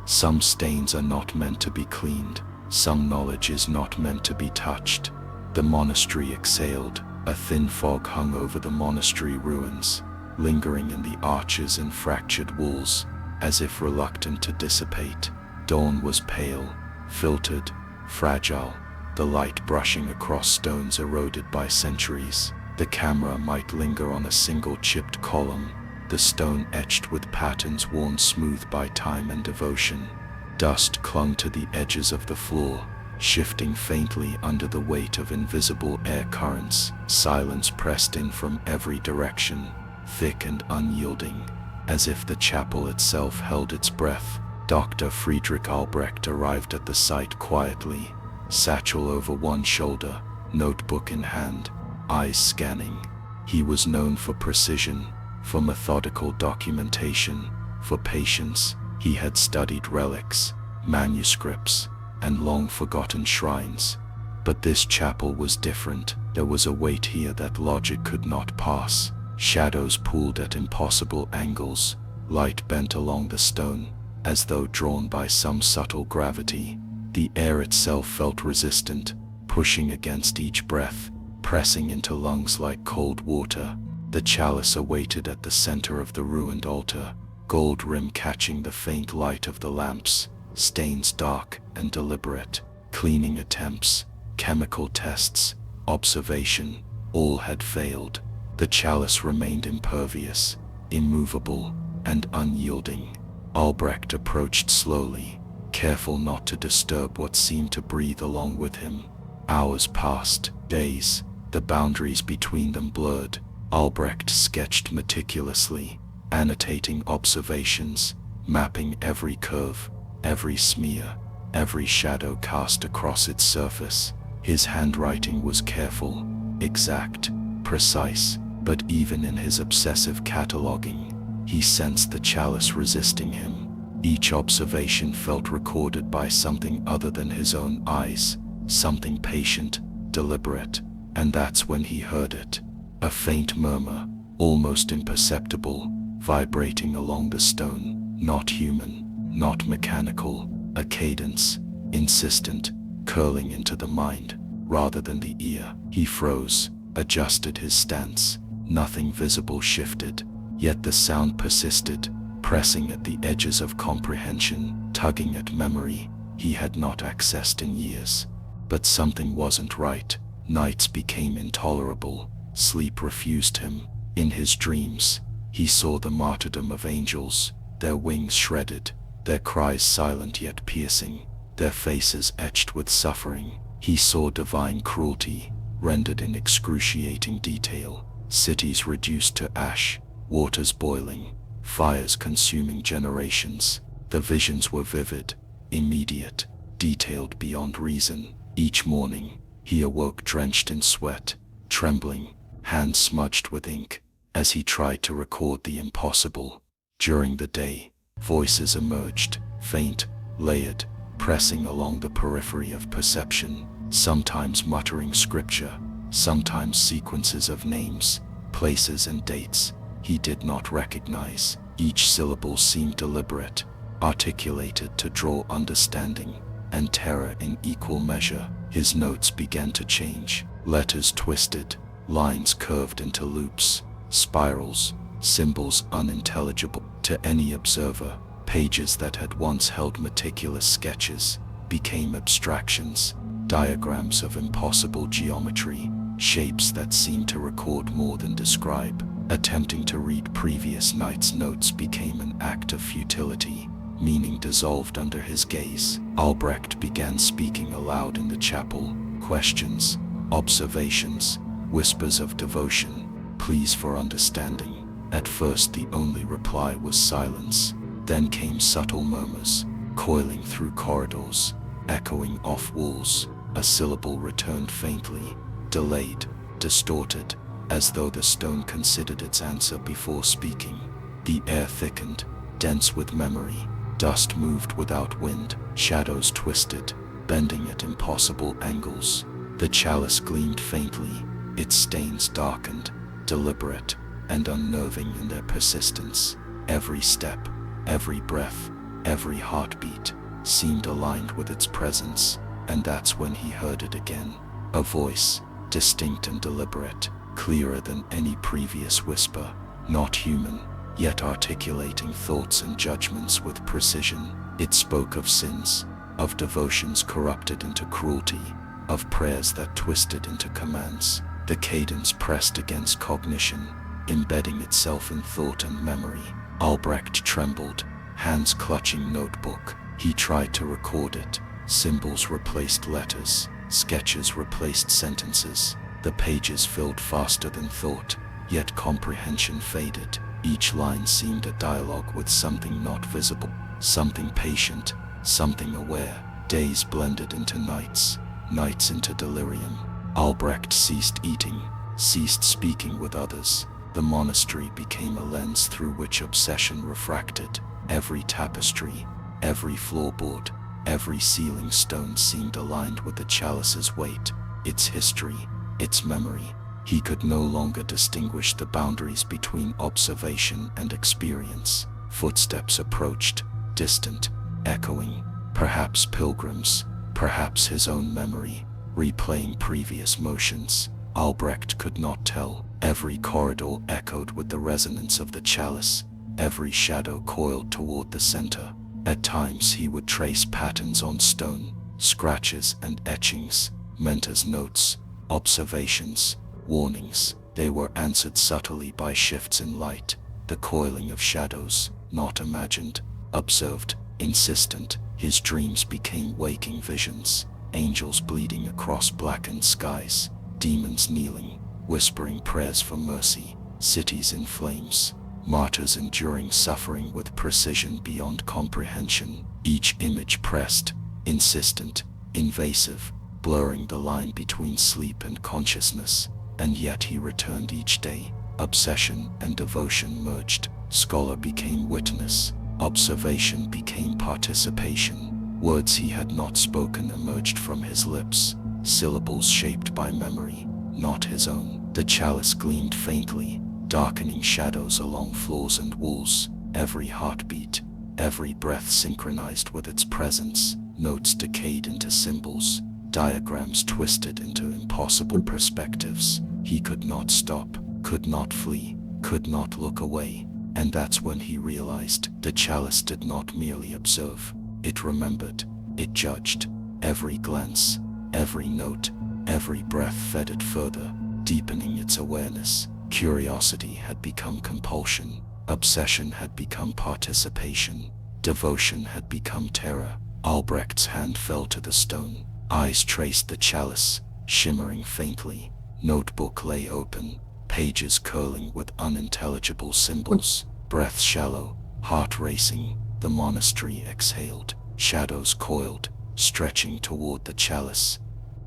Some stains are not meant to be cleaned. Some knowledge is not meant to be touched. The monastery exhaled. A thin fog hung over the monastery ruins, lingering in the arches and fractured walls, as if reluctant to dissipate. Dawn was pale, filtered, fragile, the light brushing across stones eroded by centuries. The camera might linger on a single chipped column, the stone etched with patterns worn smooth by time and devotion. Dust clung to the edges of the floor, shifting faintly under the weight of invisible air currents. Silence pressed in from every direction, thick and unyielding, as if the chapel itself held its breath. Dr. Friedrich Albrecht arrived at the site quietly, satchel over one shoulder, notebook in hand, eyes scanning. He was known for precision, for methodical documentation, for patience. He had studied relics, manuscripts, and long-forgotten shrines. But this chapel was different. There was a weight here that logic could not pass. Shadows pulled at impossible angles, light bent along the stone, as though drawn by some subtle gravity. The air itself felt resistant, pushing against each breath, pressing into lungs like cold water. The chalice awaited at the center of the ruined altar, gold rim catching the faint light of the lamps, stains dark and deliberate. Cleaning attempts, chemical tests, observation, all had failed. The chalice remained impervious, immovable, and unyielding. Albrecht approached slowly, careful not to disturb what seemed to breathe along with him. Hours passed, days, the boundaries between them blurred. Albrecht sketched meticulously, annotating observations, mapping every curve, every smear, every shadow cast across its surface. His handwriting was careful, exact, precise, but even in his obsessive cataloging, he sensed the chalice resisting him. Each observation felt recorded by something other than his own eyes, something patient, deliberate, and that's when he heard it. A faint murmur, almost imperceptible, vibrating along the stone, not human, not mechanical, a cadence, insistent, curling into the mind, rather than the ear. He froze, adjusted his stance. Nothing visible shifted, yet the sound persisted, pressing at the edges of comprehension, tugging at memory he had not accessed in years. But something wasn't right. Nights became intolerable. Sleep refused him. In his dreams, he saw the martyrdom of angels, their wings shredded, their cries silent yet piercing, their faces etched with suffering. He saw divine cruelty, rendered in excruciating detail, cities reduced to ash, waters boiling, fires consuming generations. The visions were vivid, immediate, detailed beyond reason. Each morning, he awoke drenched in sweat, trembling, hands smudged with ink, as he tried to record the impossible. During the day, voices emerged, faint, layered, pressing along the periphery of perception, sometimes muttering scripture, sometimes sequences of names, places and dates he did not recognize. Each syllable seemed deliberate, articulated to draw understanding and terror in equal measure. His notes began to change, letters twisted, lines curved into loops, spirals, symbols unintelligible to any observer. Pages that had once held meticulous sketches became abstractions, diagrams of impossible geometry, shapes that seemed to record more than describe. Attempting to read previous night's notes became an act of futility. Meaning dissolved under his gaze. Albrecht began speaking aloud in the chapel, questions, observations, whispers of devotion, pleas for understanding. At first the only reply was silence. Then came subtle murmurs, coiling through corridors, echoing off walls. A syllable returned faintly, delayed, distorted, as though the stone considered its answer before speaking. The air thickened, dense with memory. Dust moved without wind, shadows twisted, bending at impossible angles. The chalice gleamed faintly, its stains darkened, deliberate and unnerving in their persistence. Every step, every breath, every heartbeat seemed aligned with its presence, and that's when he heard it again. A voice, distinct and deliberate, clearer than any previous whisper, not human, yet articulating thoughts and judgments with precision. It spoke of sins, of devotions corrupted into cruelty, of prayers that twisted into commands. The cadence pressed against cognition, embedding itself in thought and memory. Albrecht trembled, hands clutching notebook. He tried to record it. Symbols replaced letters, sketches replaced sentences. The pages filled faster than thought, yet comprehension faded. Each line seemed a dialogue with something not visible, something patient, something aware. Days blended into nights, nights into delirium. Albrecht ceased eating, ceased speaking with others. The monastery became a lens through which obsession refracted. Every tapestry, every floorboard, every ceiling stone seemed aligned with the chalice's weight, its history, its memory. He could no longer distinguish the boundaries between observation and experience. Footsteps approached, distant, echoing, perhaps pilgrims, perhaps his own memory, replaying previous motions. Albrecht could not tell. Every corridor echoed with the resonance of the chalice, every shadow coiled toward the center. At times he would trace patterns on stone, scratches and etchings, meant as notes, observations, warnings. They were answered subtly by shifts in light, the coiling of shadows, not imagined, observed, insistent. His dreams became waking visions, angels bleeding across blackened skies, demons kneeling, whispering prayers for mercy, cities in flames, martyrs enduring suffering with precision beyond comprehension. Each image pressed, insistent, invasive, blurring the line between sleep and consciousness. and yet he returned each day. Obsession and devotion merged. Scholar became witness. Observation became participation. Words he had not spoken emerged from his lips, syllables shaped by memory, not his own. The chalice gleamed faintly, darkening shadows along floors and walls. Every heartbeat, every breath synchronized with its presence. Notes decayed into symbols, diagrams twisted into impossible perspectives. He could not stop, could not flee, could not look away. And that's when he realized the chalice did not merely observe. It remembered, it judged. Every glance, every note, every breath fed it further, deepening its awareness. Curiosity had become compulsion. Obsession had become participation. Devotion had become terror. Albrecht's hand fell to the stone. Eyes traced the chalice, shimmering faintly. Notebook lay open, pages curling with unintelligible symbols. Breath shallow, heart racing. The monastery exhaled. Shadows coiled, stretching toward the chalice.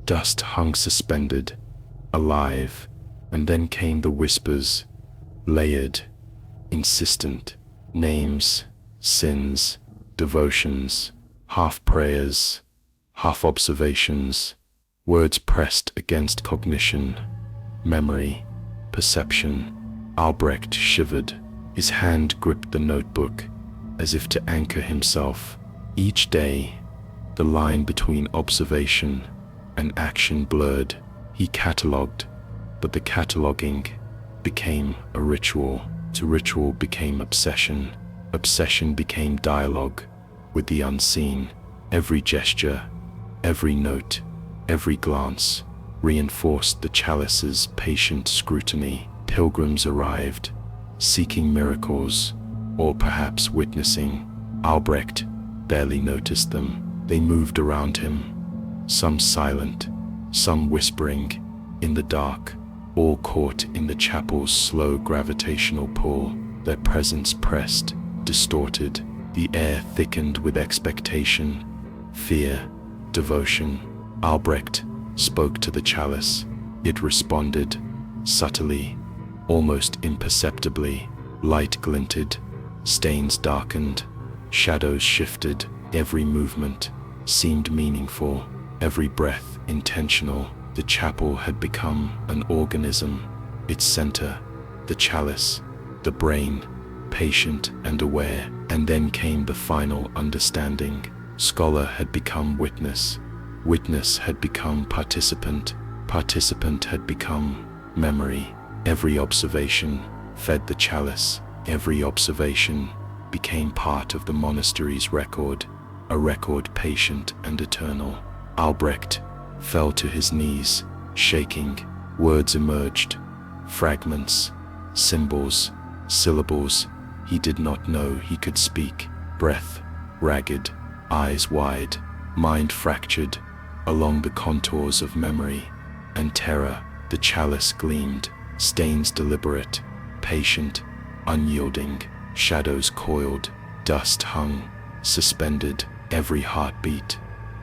Dust hung suspended, alive, and then came the whispers, layered, insistent. Names, sins, devotions, half prayers, half observations. Words pressed against cognition, memory, perception. Albrecht shivered. His hand gripped the notebook, as if to anchor himself. Each day, the line between observation and action blurred. He catalogued, but the cataloging became a ritual. The ritual became obsession. Obsession became dialogue with the unseen. Every gesture, every note, every glance reinforced the chalice's patient scrutiny. Pilgrims arrived, seeking miracles, or perhaps witnessing. Albrecht barely noticed them. They moved around him, some silent, some whispering, in the dark, all caught in the chapel's slow gravitational pull. Their presence pressed, distorted. The air thickened with expectation, fear, devotion. Albrecht spoke to the chalice. It responded, subtly, almost imperceptibly. Light glinted, stains darkened, shadows shifted. Every movement seemed meaningful, every breath intentional. The chapel had become an organism. Its center, the chalice, the brain, patient and aware. And then came the final understanding. Scholar had become witness. Witness had become participant. Participant had become memory. Every observation fed the chalice. Every observation became part of the monastery's record, a record patient and eternal. Albrecht fell to his knees, shaking. Words emerged, fragments, symbols, syllables he did not know he could speak. Breath ragged, eyes wide, mind fractured along the contours of memory and terror. The chalice gleamed, stains deliberate, patient, unyielding. Shadows coiled, dust hung, suspended. Every heartbeat,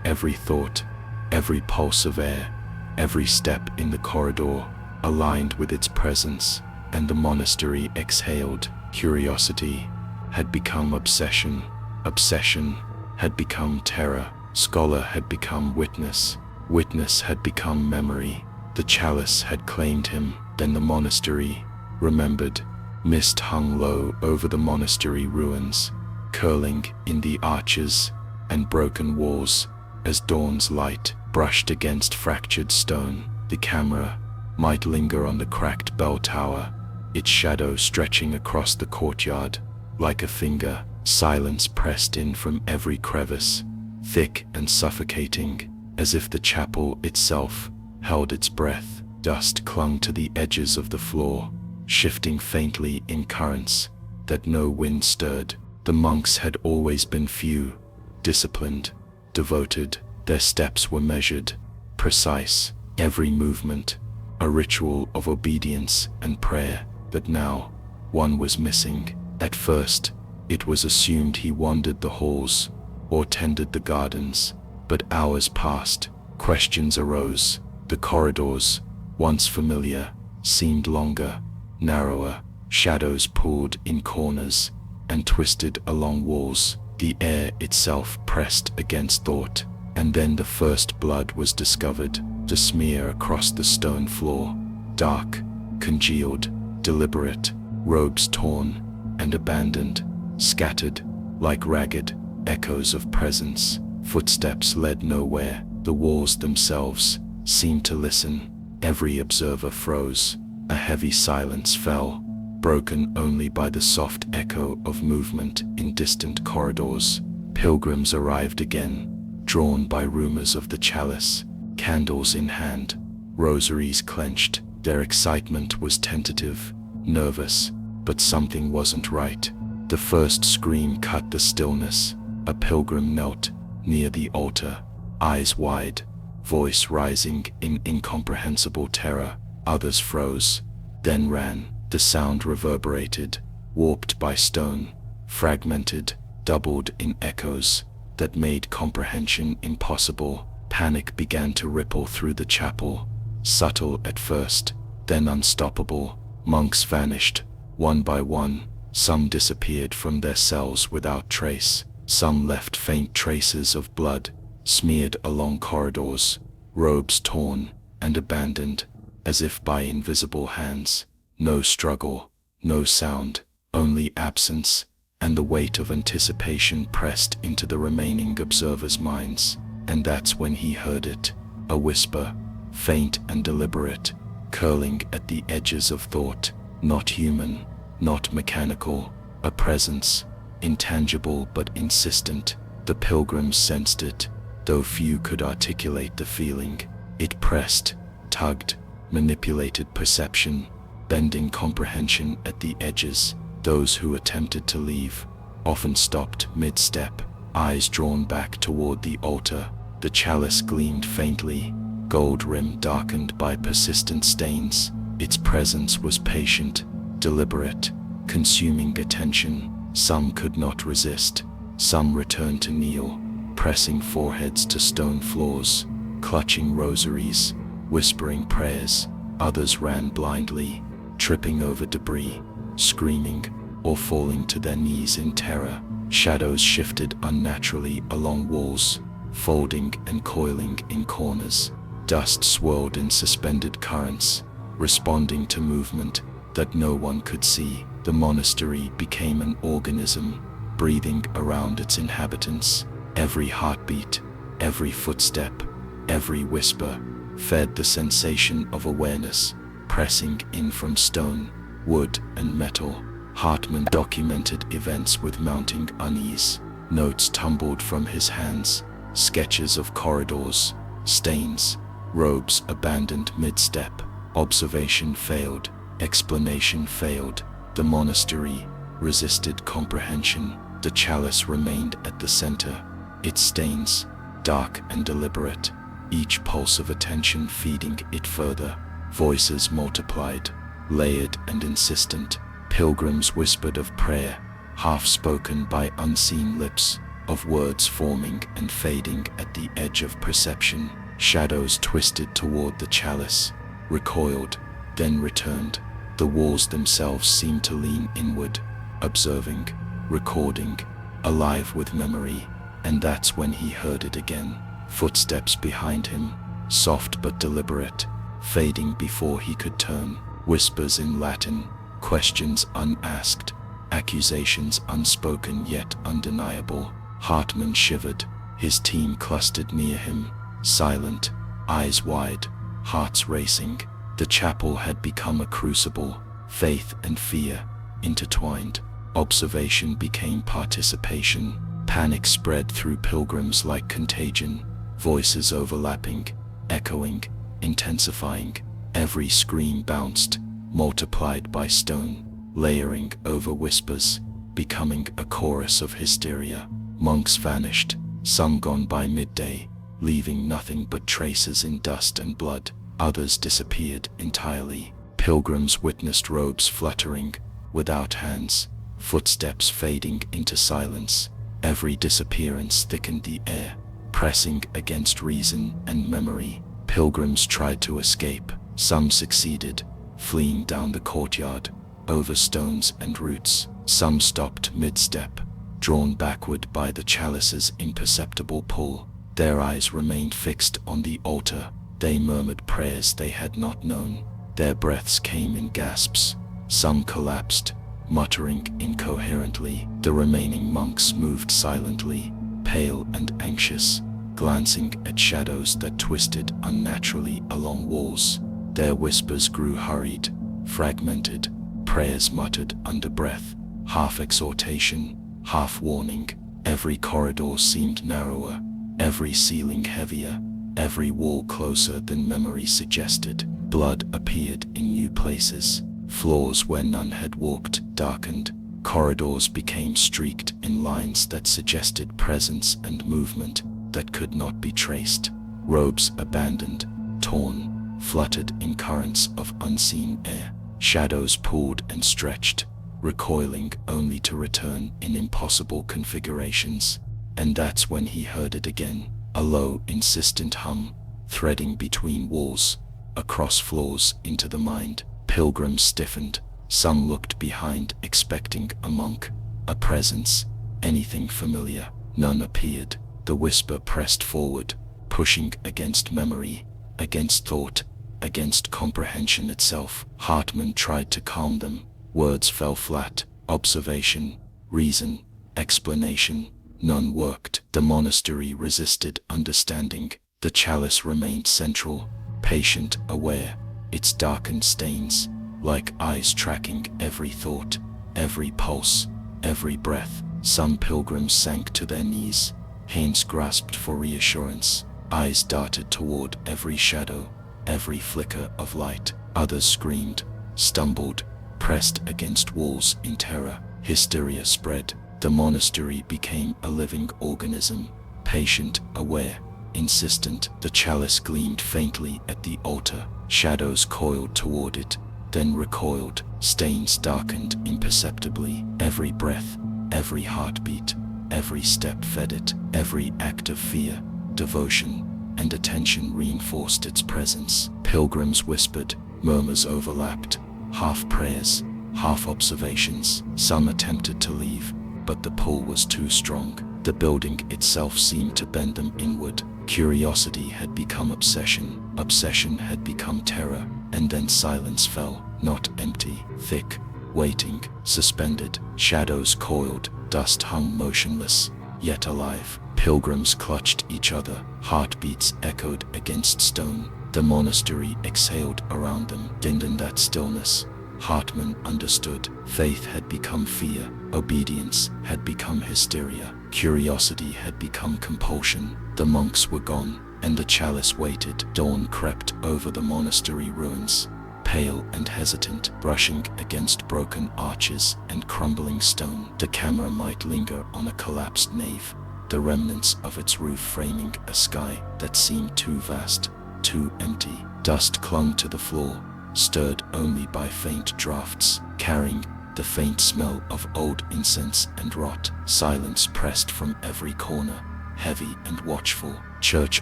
every thought, every pulse of air, every step in the corridor aligned with its presence. And the monastery exhaled. Curiosity had become obsession. Obsession had become terror. Scholar had become witness. Witness had become memory. The chalice had claimed him. Then the monastery remembered. Mist hung low over the monastery ruins, curling in the arches and broken walls as dawn's light brushed against fractured stone. The camera might linger on the cracked bell tower, its shadow stretching across the courtyard like a finger. Silence pressed in from every crevice, thick and suffocating, as if the chapel itself held its breath. Dust clung to the edges of the floor, shifting faintly in currents that no wind stirred. The monks had always been few, disciplined, devoted. Their steps were measured, precise, every movement a ritual of obedience and prayer. But now, one was missing. At first, it was assumed he wandered the halls or tended the gardens. But hours passed, questions arose. The corridors once familiar, seemed longer, narrower. Shadows poured in corners and twisted along walls. The air itself pressed against thought, and then the first blood was discovered to smear across the stone floor. Dark, congealed, deliberate, robes torn and abandoned, scattered like ragged echoes of presence. Footsteps led nowhere. The walls themselves seemed to listen. Every observer froze. A heavy silence fell, broken only by the soft echo of movement in distant corridors. Pilgrims arrived again, drawn by rumors of the chalice, candles in hand, rosaries clenched. Their excitement was tentative, nervous, but something wasn't right. The first scream cut the stillness. A pilgrim knelt near the altar, eyes wide, voice rising in incomprehensible terror. Others froze, then ran. The sound reverberated, warped by stone, fragmented, doubled in echoes that made comprehension impossible. Panic began to ripple through the chapel, subtle at first, then unstoppable. Monks vanished, one by one. Some disappeared from their cells without trace. Some left faint traces of blood, smeared along corridors, robes torn and abandoned, as if by invisible hands. No struggle, no sound, only absence, and the weight of anticipation pressed into the remaining observers' minds. And that's when he heard it, a whisper, faint and deliberate, curling at the edges of thought. Not human, not mechanical, a presence, intangible but insistent. The pilgrims sensed it, though few could articulate the feeling. It pressed, tugged, manipulated perception, bending comprehension at the edges. Those who attempted to leave often stopped mid-step, eyes drawn back toward the altar. The chalice gleamed faintly, gold rim darkened by persistent stains. Its presence was patient, deliberate, consuming attention. Some could not resist. Some returned to kneel, pressing foreheads to stone floors, clutching rosaries, whispering prayers. Others ran blindly, tripping over debris, screaming, or falling to their knees in terror. Shadows shifted unnaturally along walls, folding and coiling in corners. Dust swirled in suspended currents, responding to movement that no one could see. The monastery became an organism, breathing around its inhabitants. Every heartbeat, every footstep, every whisper fed the sensation of awareness, pressing in from stone, wood, and metal. Hartmann documented events with mounting unease. Notes tumbled from his hands, sketches of corridors, stains, robes abandoned mid-step. Observation failed, explanation failed. The monastery resisted comprehension. The chalice remained at the center, its stains, dark and deliberate, each pulse of attention feeding it further. Voices multiplied, layered and insistent. Pilgrims whispered of prayer, half-spoken by unseen lips, of words forming and fading at the edge of perception. Shadows twisted toward the chalice, recoiled, then returned. The walls themselves seemed to lean inward, observing, recording, alive with memory. And that's when he heard it again. Footsteps behind him, soft but deliberate, fading before he could turn. Whispers in Latin, questions unasked, accusations unspoken yet undeniable. Hartmann shivered. His team clustered near him, silent, eyes wide, hearts racing. The chapel had become a crucible, faith and fear intertwined. Observation became participation. Panic spread through pilgrims like contagion, voices overlapping, echoing, intensifying. Every scream bounced, multiplied by stone, layering over whispers, becoming a chorus of hysteria. Monks vanished, some gone by midday, leaving nothing but traces in dust and blood. Others disappeared entirely. Pilgrims witnessed robes fluttering, without hands, footsteps fading into silence. Every disappearance thickened the air, pressing against reason and memory. Pilgrims tried to escape, Some succeeded, fleeing down the courtyard, over stones and roots. Some stopped mid-step, drawn backward by the chalice's imperceptible pull. Their eyes remained fixed on the altar. They murmured prayers they had not known. Their breaths came in gasps. Some collapsed, muttering incoherently. The remaining monks moved silently, pale and anxious, glancing at shadows that twisted unnaturally along walls. Their whispers grew hurried, fragmented, prayers muttered under breath, half exhortation, half warning. Every corridor seemed narrower, every ceiling heavier, every wall closer than memory suggested. Blood appeared in new places. Floors where none had walked darkened. Corridors became streaked in lines that suggested presence and movement that could not be traced. Robes abandoned, torn, fluttered in currents of unseen air. Shadows pulled and stretched, recoiling only to return in impossible configurations. And that's when he heard it again, a low, insistent hum, threading between walls, across floors into the mind. Pilgrims stiffened. Some looked behind, expecting a monk, a presence, anything familiar. None appeared. The whisper pressed forward, pushing against memory, against thought, against comprehension itself. Hartman tried to calm them. Words fell flat. Observation, reason, explanation, none worked. The monastery resisted understanding. The chalice remained central, patient, aware, its darkened stains, like eyes tracking every thought, every pulse, every breath. Some pilgrims sank to their knees, hands grasped for reassurance, eyes darted toward every shadow, every flicker of light. Others screamed, stumbled, pressed against walls in terror. Hysteria spread. The monastery became a living organism, patient, aware, insistent. The chalice gleamed faintly at the altar. Shadows coiled toward it, then recoiled. Stains darkened imperceptibly. Every breath, every heartbeat, every step fed it. Every act of fear, devotion, and attention reinforced its presence. Pilgrims whispered, murmurs overlapped, half prayers, half observations. Some attempted to leave, but the pull was too strong. The building itself seemed to bend them inward. Curiosity had become obsession. Obsession had become terror. And then silence fell, not empty, thick, waiting, suspended. Shadows coiled, dust hung motionless, yet alive. Pilgrims clutched each other. Heartbeats echoed against stone. The monastery exhaled around them. And in that stillness, Hartman understood. Faith had become fear. Obedience had become hysteria. Curiosity had become compulsion. The monks were gone, and the chalice waited. Dawn crept over the monastery ruins, pale and hesitant, brushing against broken arches and crumbling stone. The camera might linger on a collapsed nave, the remnants of its roof framing a sky that seemed too vast, too empty. Dust clung to the floor, stirred only by faint drafts, carrying the faint smell of old incense and rot. Silence pressed from every corner, heavy and watchful. Church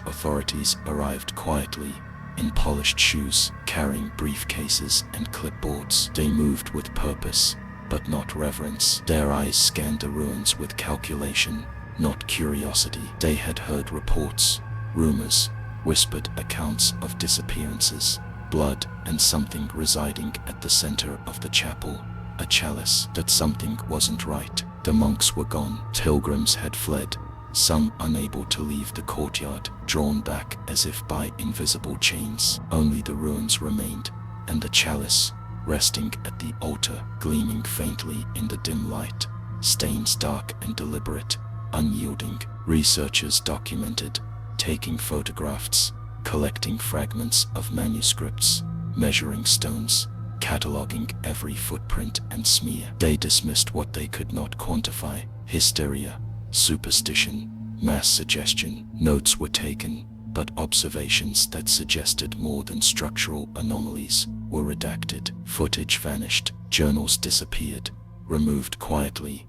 authorities arrived quietly, in polished shoes, carrying briefcases and clipboards. They moved with purpose, but not reverence. Their eyes scanned the ruins with calculation, not curiosity. They had heard reports, rumors, whispered accounts of disappearances, blood, and something residing at the center of the chapel, a chalice. That something wasn't right. The monks were gone. Pilgrims had fled, some unable to leave the courtyard, drawn back as if by invisible chains. Only the ruins remained, and the chalice, resting at the altar, gleaming faintly in the dim light. Stains dark and deliberate, unyielding. Researchers documented, taking photographs, collecting fragments of manuscripts, measuring stones, cataloging every footprint and smear. They dismissed what they could not quantify: hysteria, superstition, mass suggestion. Notes were taken, but observations that suggested more than structural anomalies were redacted. Footage vanished, journals disappeared, removed quietly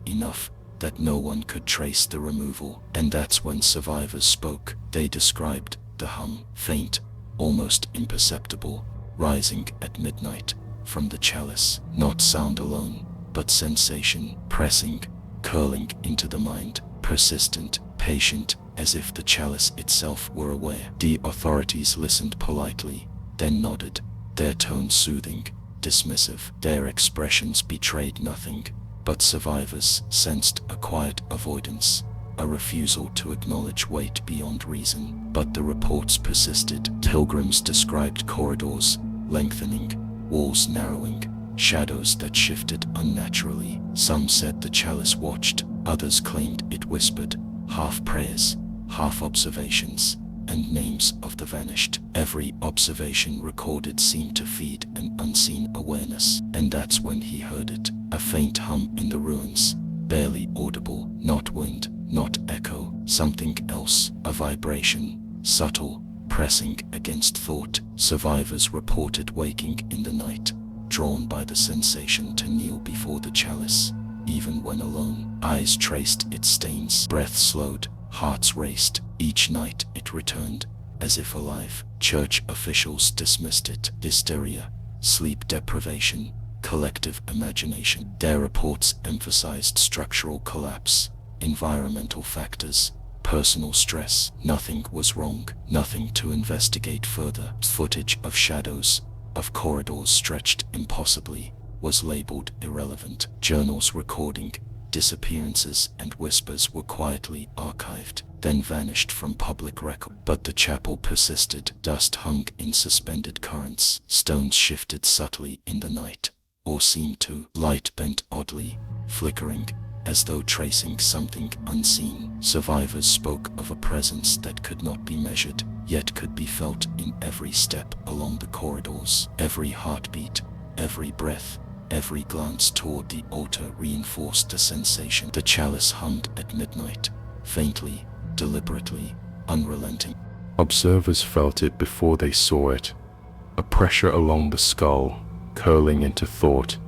enough that no one could trace the removal. And that's when survivors spoke. They described the hum, faint, almost imperceptible, rising at midnight from the chalice. Not sound alone, but sensation, pressing, curling into the mind, persistent, patient, as if the chalice itself were aware. The authorities listened politely, then nodded, their tone soothing, dismissive. Their expressions betrayed nothing, but survivors sensed a quiet avoidance, a refusal to acknowledge weight beyond reason. But the reports persisted. Pilgrims described corridors lengthening, walls narrowing, shadows that shifted unnaturally. Some said the chalice watched, others claimed it whispered, half prayers, half observations, and names of the vanished. Every observation recorded seemed to feed an unseen awareness. And that's when he heard it, a faint hum in the ruins, barely audible, not wind, not echo, something else, a vibration, subtle, pressing against thought. Survivors reported waking in the night, drawn by the sensation to kneel before the chalice, even when alone. Eyes traced its stains, breath slowed, hearts raced. Each night it returned, as if alive. Church officials dismissed it. Hysteria, sleep deprivation, collective imagination. Their reports emphasized structural collapse, environmental factors, personal stress. Nothing was wrong, nothing to investigate further. Footage of shadows, of corridors stretched impossibly, was labeled irrelevant. Journals recording disappearances and whispers were quietly archived, then vanished from public record. But the chapel persisted. Dust hung in suspended currents. Stones shifted subtly in the night, or seemed to. Light bent oddly, flickering, as though tracing something unseen. Survivors spoke of a presence that could not be measured, yet could be felt in every step along the corridors. Every heartbeat, every breath, every glance toward the altar reinforced the sensation. The chalice hummed at midnight, faintly, deliberately, unrelenting. Observers felt it before they saw it, a pressure along the skull, curling into thought,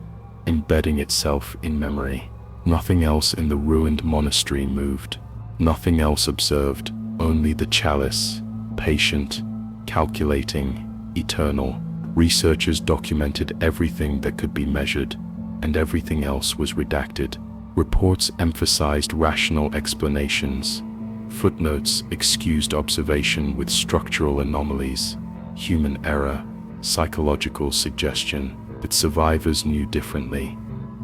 embedding itself in memory. Nothing else in the ruined monastery moved, nothing else observed, only the chalice, patient, calculating, eternal. Researchers documented everything that could be measured, and everything else was redacted. Reports emphasized rational explanations. Footnotes excused observation with structural anomalies, human error, psychological suggestion. But survivors knew differently.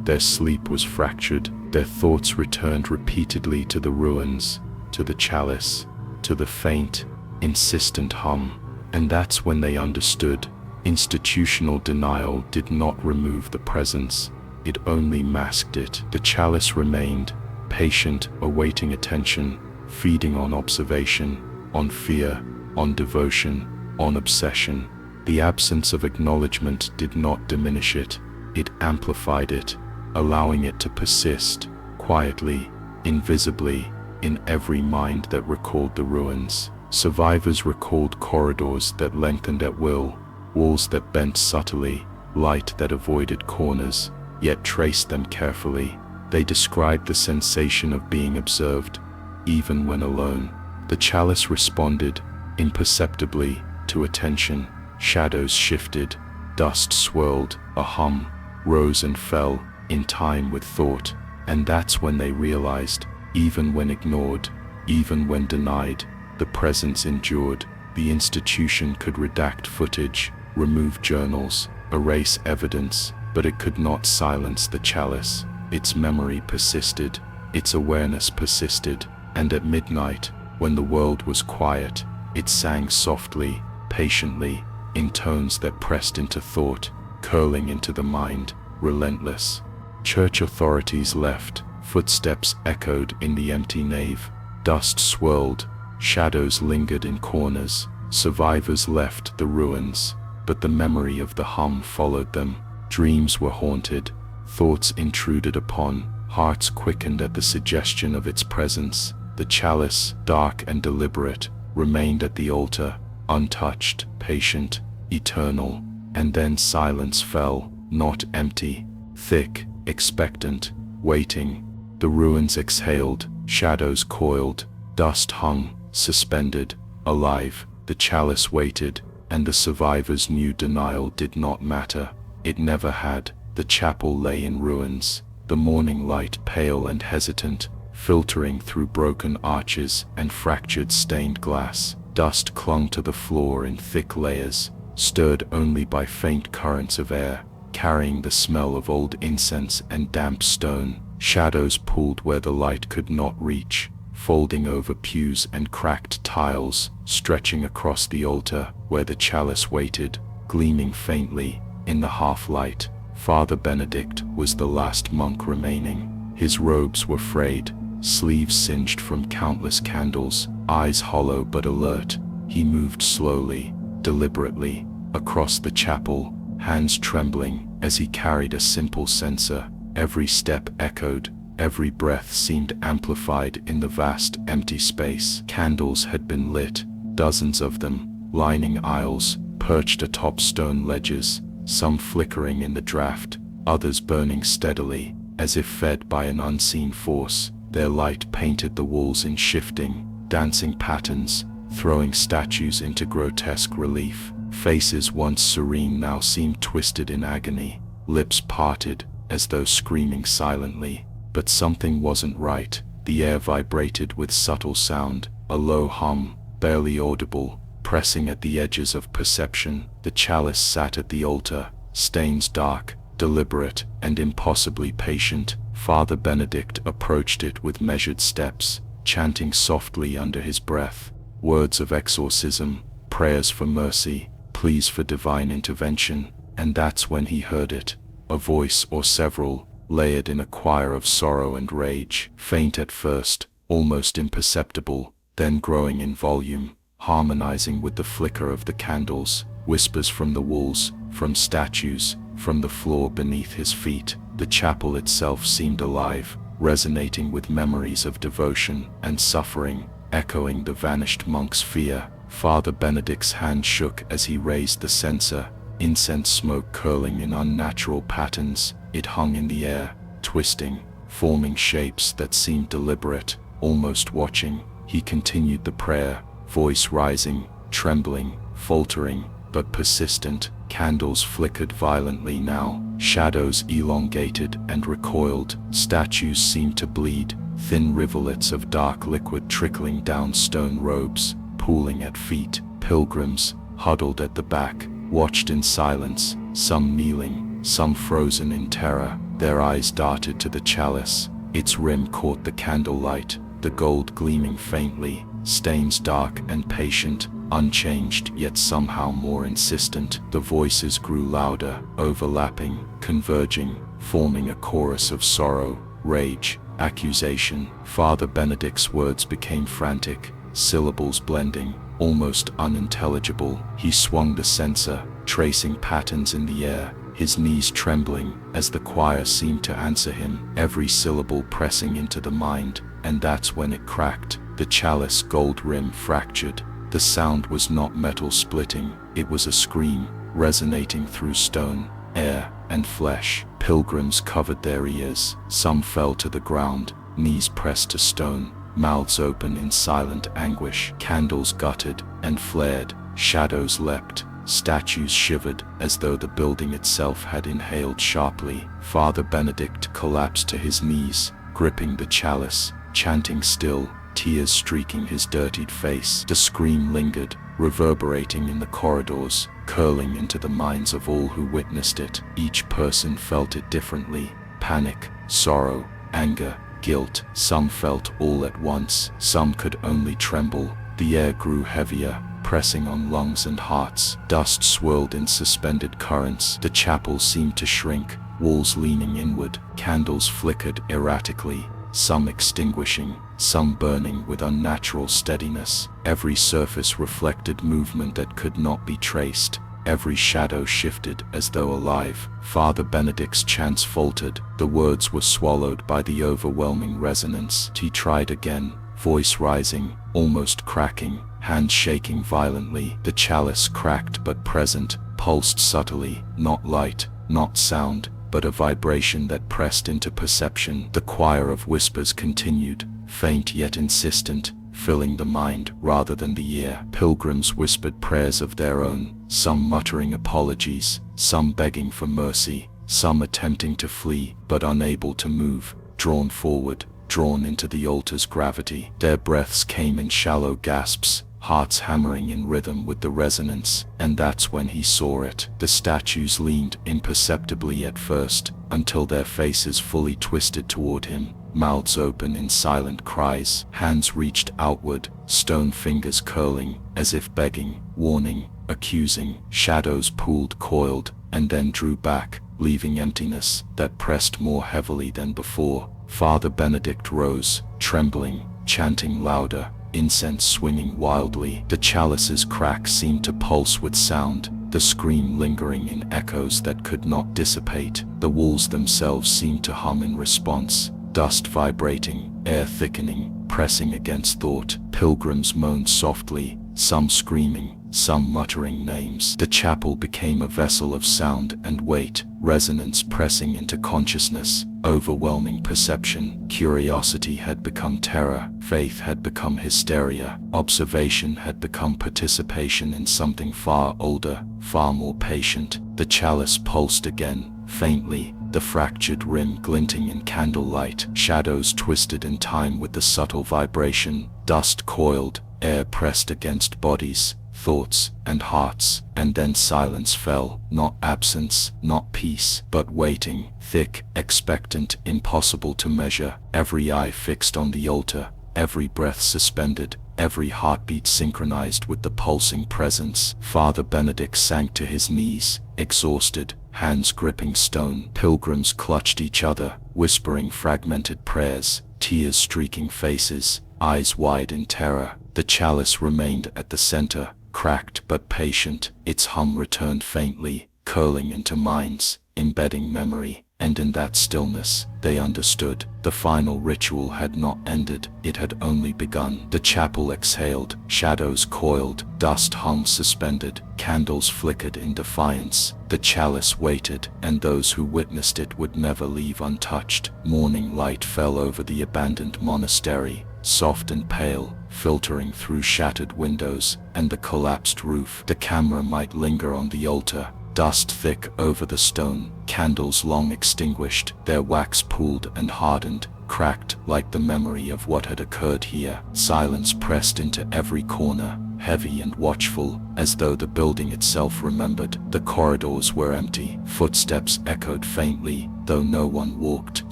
Their sleep was fractured. Their thoughts returned repeatedly to the ruins, to the chalice, to the faint, insistent hum. And that's when they understood. Institutional denial did not remove the presence, it only masked it. The chalice remained, patient, awaiting attention, feeding on observation, on fear, on devotion, on obsession. The absence of acknowledgement did not diminish it, it amplified it, allowing it to persist, quietly, invisibly, in every mind that recalled the ruins. Survivors recalled corridors that lengthened at will, walls that bent subtly, light that avoided corners, yet traced them carefully. They described the sensation of being observed, even when alone. The chalice responded, imperceptibly, to attention. Shadows shifted, dust swirled, a hum rose and fell, in time with thought. And that's when they realized, even when ignored, even when denied, the presence endured. The institution could redact footage, remove journals, erase evidence, but it could not silence the chalice. Its memory persisted, its awareness persisted, and at midnight, when the world was quiet, it sang softly, patiently, in tones that pressed into thought, curling into the mind, relentless. Church authorities left, footsteps echoed in the empty nave, dust swirled, shadows lingered in corners. Survivors left the ruins, but the memory of the hum followed them. Dreams were haunted, thoughts intruded upon, hearts quickened at the suggestion of its presence. The chalice, dark and deliberate, remained at the altar, untouched, patient, eternal. And then silence fell, not empty, thick, expectant, waiting. The ruins exhaled, shadows coiled, dust hung, suspended, alive. The chalice waited, and the survivors knew denial did not matter. It never had. The chapel lay in ruins, the morning light pale and hesitant, filtering through broken arches and fractured stained glass. Dust clung to the floor in thick layers, stirred only by faint currents of air, carrying the smell of old incense and damp stone. Shadows pulled where the light could not reach, folding over pews and cracked tiles, stretching across the altar where the chalice waited, gleaming faintly in the half-light. Father Benedict was the last monk remaining. His robes were frayed, sleeves singed from countless candles, eyes hollow but alert. He moved slowly, deliberately, across the chapel, hands trembling as he carried a simple censer. Every step echoed, every breath seemed amplified in the vast empty space. Candles had been lit, dozens of them, lining aisles, perched atop stone ledges, some flickering in the draught, others burning steadily, as if fed by an unseen force. Their light painted the walls in shifting, dancing patterns, throwing statues into grotesque relief. Faces once serene now seemed twisted in agony, lips parted as though screaming silently. But something wasn't right. The air vibrated with subtle sound, a low hum, barely audible, pressing at the edges of perception. The chalice sat at the altar, stains dark, deliberate, and impossibly patient. Father Benedict approached it with measured steps, chanting softly under his breath, words of exorcism, prayers for mercy, pleas for divine intervention. And that's when he heard it, a voice or several, layered in a choir of sorrow and rage, faint at first, almost imperceptible, then growing in volume, harmonizing with the flicker of the candles. Whispers from the walls, from statues, from the floor beneath his feet. The chapel itself seemed alive, resonating with memories of devotion and suffering, echoing the vanished monk's fear. Father Benedict's hand shook as he raised the censer, incense smoke curling in unnatural patterns. It hung in the air, twisting, forming shapes that seemed deliberate, almost watching. He continued the prayer, voice rising, trembling, faltering, but persistent. Candles flickered violently now, shadows elongated and recoiled. Statues seemed to bleed, thin rivulets of dark liquid trickling down stone robes, pooling at feet. Pilgrims, huddled at the back, watched in silence, some kneeling, some frozen in terror. Their eyes darted to the chalice. Its rim caught the candlelight, the gold gleaming faintly, stains dark and patient, unchanged yet somehow more insistent. The voices grew louder, overlapping, converging, forming a chorus of sorrow, rage, accusation. Father Benedict's words became frantic, syllables blending, almost unintelligible. He swung the censer, tracing patterns in the air, his knees trembling as the choir seemed to answer him, every syllable pressing into the mind. And that's when it cracked. The chalice gold rim fractured. The sound was not metal splitting, it was a scream, resonating through stone, air, and flesh. Pilgrims covered their ears. Some fell to the ground, knees pressed to stone, mouths open in silent anguish. Candles guttered and flared, shadows leapt, statues shivered as though the building itself had inhaled sharply. Father Benedict collapsed to his knees, gripping the chalice, chanting still, tears streaking his dirtied face. The scream lingered, reverberating in the corridors, curling into the minds of all who witnessed it. Each person felt it differently: panic, sorrow, anger, guilt. Some felt all at once, some could only tremble. The air grew heavier, pressing on lungs and hearts. Dust swirled in suspended currents. The chapel seemed to shrink, walls leaning inward. Candles flickered erratically, some extinguishing, some burning with unnatural steadiness. Every surface reflected movement that could not be traced. Every shadow shifted as though alive. Father Benedict's chants faltered. The words were swallowed by the overwhelming resonance. He tried again, voice rising, almost cracking, hands shaking violently. The chalice cracked but present, pulsed subtly, not light, not sound, but a vibration that pressed into perception. The choir of whispers continued, faint yet insistent, filling the mind rather than the ear. Pilgrims whispered prayers of their own, some muttering apologies, some begging for mercy, some attempting to flee but unable to move, drawn forward, drawn into the altar's gravity. Their breaths came in shallow gasps, hearts hammering in rhythm with the resonance, and that's when he saw it. The statues leaned imperceptibly at first, until their faces fully twisted toward him, mouths open in silent cries. Hands reached outward, stone fingers curling, as if begging, warning, accusing. Shadows pooled, coiled, and then drew back, leaving emptiness that pressed more heavily than before. Father Benedict rose, trembling, chanting louder, incense swinging wildly. The chalice's crack seemed to pulse with sound, the scream lingering in echoes that could not dissipate. The walls themselves seemed to hum in response, dust vibrating, air thickening, pressing against thought. Pilgrims moaned softly, some screaming, some muttering names. The chapel became a vessel of sound and weight, resonance pressing into consciousness, overwhelming perception. Curiosity had become terror, faith had become hysteria, observation had become participation in something far older, far more patient. The chalice pulsed again, faintly, the fractured rim glinting in candlelight. Shadows twisted in time with the subtle vibration, dust coiled, air pressed against bodies, thoughts, and hearts, and then silence fell, not absence, not peace, but waiting, thick, expectant, impossible to measure. Every eye fixed on the altar, every breath suspended, every heartbeat synchronized with the pulsing presence. Father Benedict sank to his knees, exhausted, hands gripping stone. Pilgrims clutched each other, whispering fragmented prayers, tears streaking faces, eyes wide in terror. The chalice remained at the center, cracked but patient. Its hum returned faintly, curling into minds, embedding memory, and in that stillness, they understood. The final ritual had not ended, it had only begun. The chapel exhaled, shadows coiled, dust hung suspended, candles flickered in defiance. The chalice waited, and those who witnessed it would never leave untouched. Morning light fell over the abandoned monastery, soft and pale, filtering through shattered windows and the collapsed roof. The camera might linger on the altar, dust thick over the stone, candles long extinguished, their wax pooled and hardened, cracked like the memory of what had occurred here. Silence pressed into every corner, heavy and watchful, as though the building itself remembered. The corridors were empty, footsteps echoed faintly, though no one walked.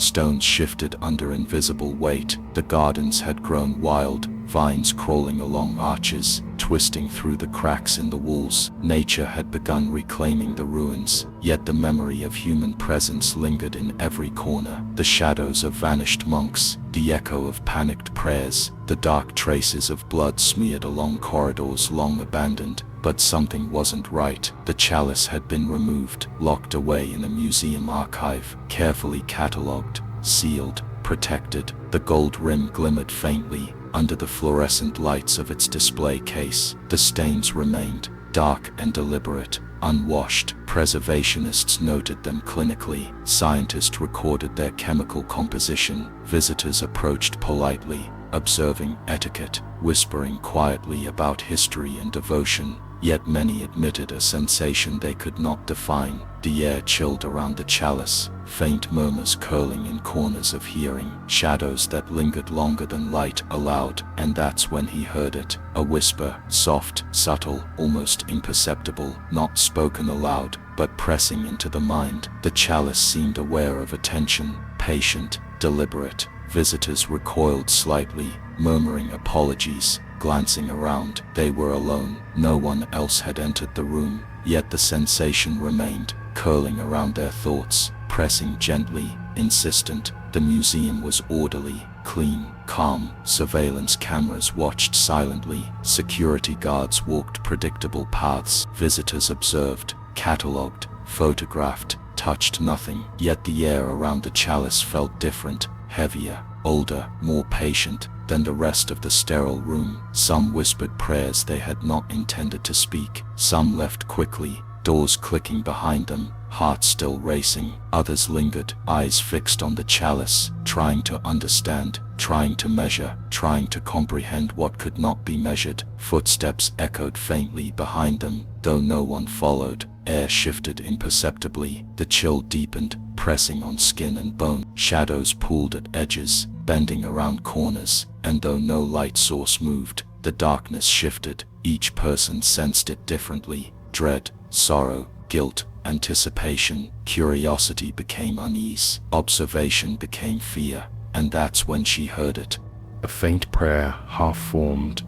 Stones shifted under invisible weight. The gardens had grown wild, vines crawling along arches, twisting through the cracks in the walls. Nature had begun reclaiming the ruins, yet the memory of human presence lingered in every corner. The shadows of vanished monks, the echo of panicked prayers, the dark traces of blood smeared along corridors long abandoned. But something wasn't right. The chalice had been removed, locked away in a museum archive, carefully catalogued, sealed, protected. The gold rim glimmered faintly under the fluorescent lights of its display case. The stains remained, dark and deliberate, unwashed. Preservationists noted them clinically. Scientists recorded their chemical composition. Visitors approached politely, observing etiquette, whispering quietly about history and devotion. Yet many admitted a sensation they could not define. The air chilled around the chalice, faint murmurs curling in corners of hearing, shadows that lingered longer than light allowed. And that's when he heard it, a whisper, soft, subtle, almost imperceptible, not spoken aloud, but pressing into the mind. The chalice seemed aware of attention, patient, deliberate. Visitors recoiled slightly, murmuring apologies, glancing around. They were alone. No one else had entered the room, yet the sensation remained, curling around their thoughts, pressing gently, insistent. The museum was orderly, clean, calm. Surveillance cameras watched silently. Security guards walked predictable paths. Visitors observed, catalogued, photographed, touched nothing. Yet the air around the chalice felt different, heavier, older, more patient than the rest of the sterile room. Some whispered prayers they had not intended to speak. Some left quickly, doors clicking behind them, hearts still racing. Others lingered, eyes fixed on the chalice, trying to understand, trying to measure, trying to comprehend what could not be measured. Footsteps echoed faintly behind them, though no one followed. Air shifted imperceptibly, the chill deepened, pressing on skin and bone. Shadows pulled at edges, bending around corners, and though no light source moved, the darkness shifted. Each person sensed it differently. Dread, sorrow, guilt, anticipation, curiosity became unease, observation became fear, and that's when she heard it. A faint prayer, half-formed,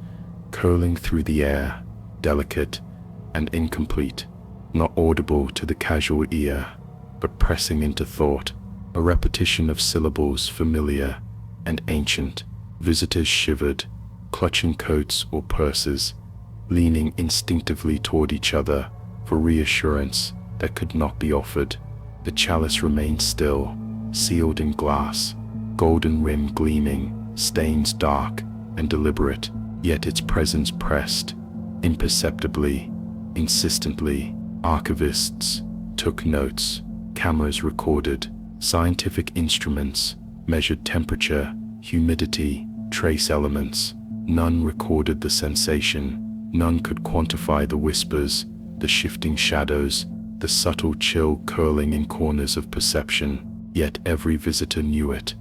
curling through the air, delicate and incomplete, not audible to the casual ear, but pressing into thought, a repetition of syllables familiar and ancient. Visitors shivered, clutching coats or purses, leaning instinctively toward each other for reassurance that could not be offered. The chalice remained still, sealed in glass, golden rim gleaming, stains dark and deliberate, yet its presence pressed, imperceptibly, insistently. Archivists took notes, cameras recorded, scientific instruments measured temperature, humidity, trace elements. None recorded the sensation, none could quantify the whispers, the shifting shadows, the subtle chill curling in corners of perception. Yet every visitor knew it,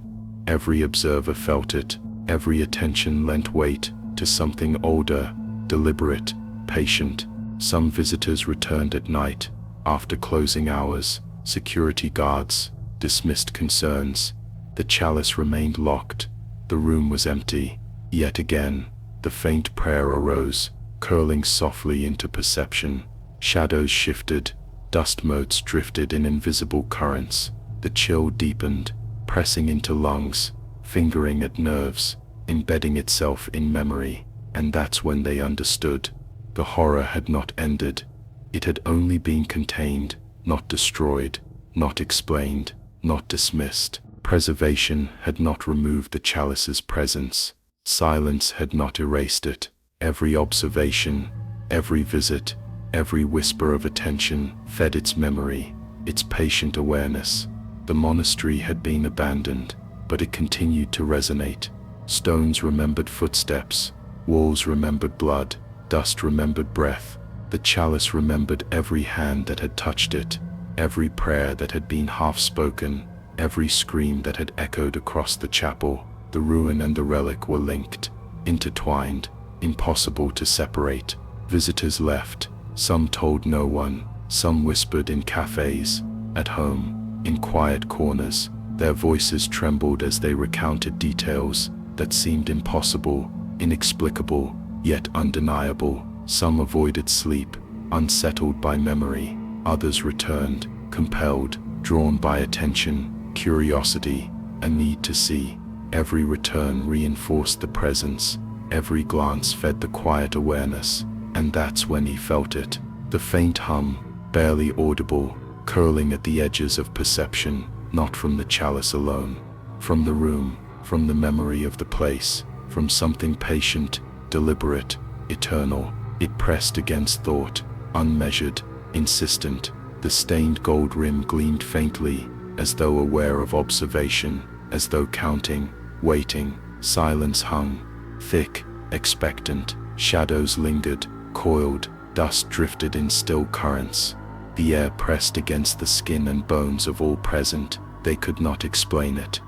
every observer felt it, every attention lent weight to something older, deliberate, patient. Some visitors returned at night, after closing hours. Security guards dismissed concerns. The chalice remained locked, the room was empty. Yet again, the faint prayer arose, curling softly into perception. Shadows shifted, dust motes drifted in invisible currents. The chill deepened, pressing into lungs, fingering at nerves, embedding itself in memory. And that's when they understood. The horror had not ended. It had only been contained, not destroyed, not explained, not dismissed. Preservation had not removed the chalice's presence. Silence had not erased it. Every observation, every visit, every whisper of attention fed its memory, its patient awareness. The monastery had been abandoned, but it continued to resonate. Stones remembered footsteps, walls remembered blood, dust remembered breath. The chalice remembered every hand that had touched it, every prayer that had been half-spoken, every scream that had echoed across the chapel. The ruin and the relic were linked, intertwined, impossible to separate. Visitors left, some told no one, some whispered in cafes, at home, in quiet corners. Their voices trembled as they recounted details that seemed impossible, inexplicable, yet undeniable. Some avoided sleep, unsettled by memory. Others returned, compelled, drawn by attention, curiosity, a need to see. Every return reinforced the presence, every glance fed the quiet awareness, and that's when he felt it. The faint hum, barely audible, curling at the edges of perception, not from the chalice alone, from the room, from the memory of the place, from something patient, deliberate, eternal. It pressed against thought, unmeasured, insistent. The stained gold rim gleamed faintly, as though aware of observation, as though counting, waiting. Silence hung, thick, expectant. Shadows lingered, coiled, dust drifted in still currents. The air pressed against the skin and bones of all present. They could not explain it.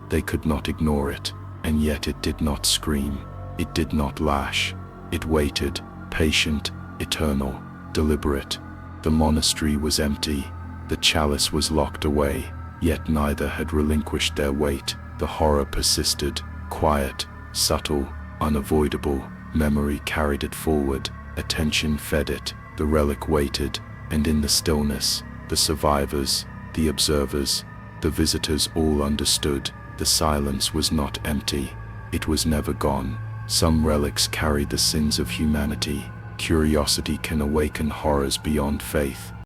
They could not ignore it. And yet it did not scream. It did not lash. It waited, patient, eternal, deliberate. The monastery was empty. The chalice was locked away. Yet neither had relinquished their weight. The horror persisted, quiet, subtle, unavoidable. Memory carried it forward. Attention fed it. The relic waited. And in the stillness, the survivors, the observers, the visitors all understood. The silence was not empty. It was never gone. Some relics carry the sins of humanity. Curiosity can awaken horrors beyond faith.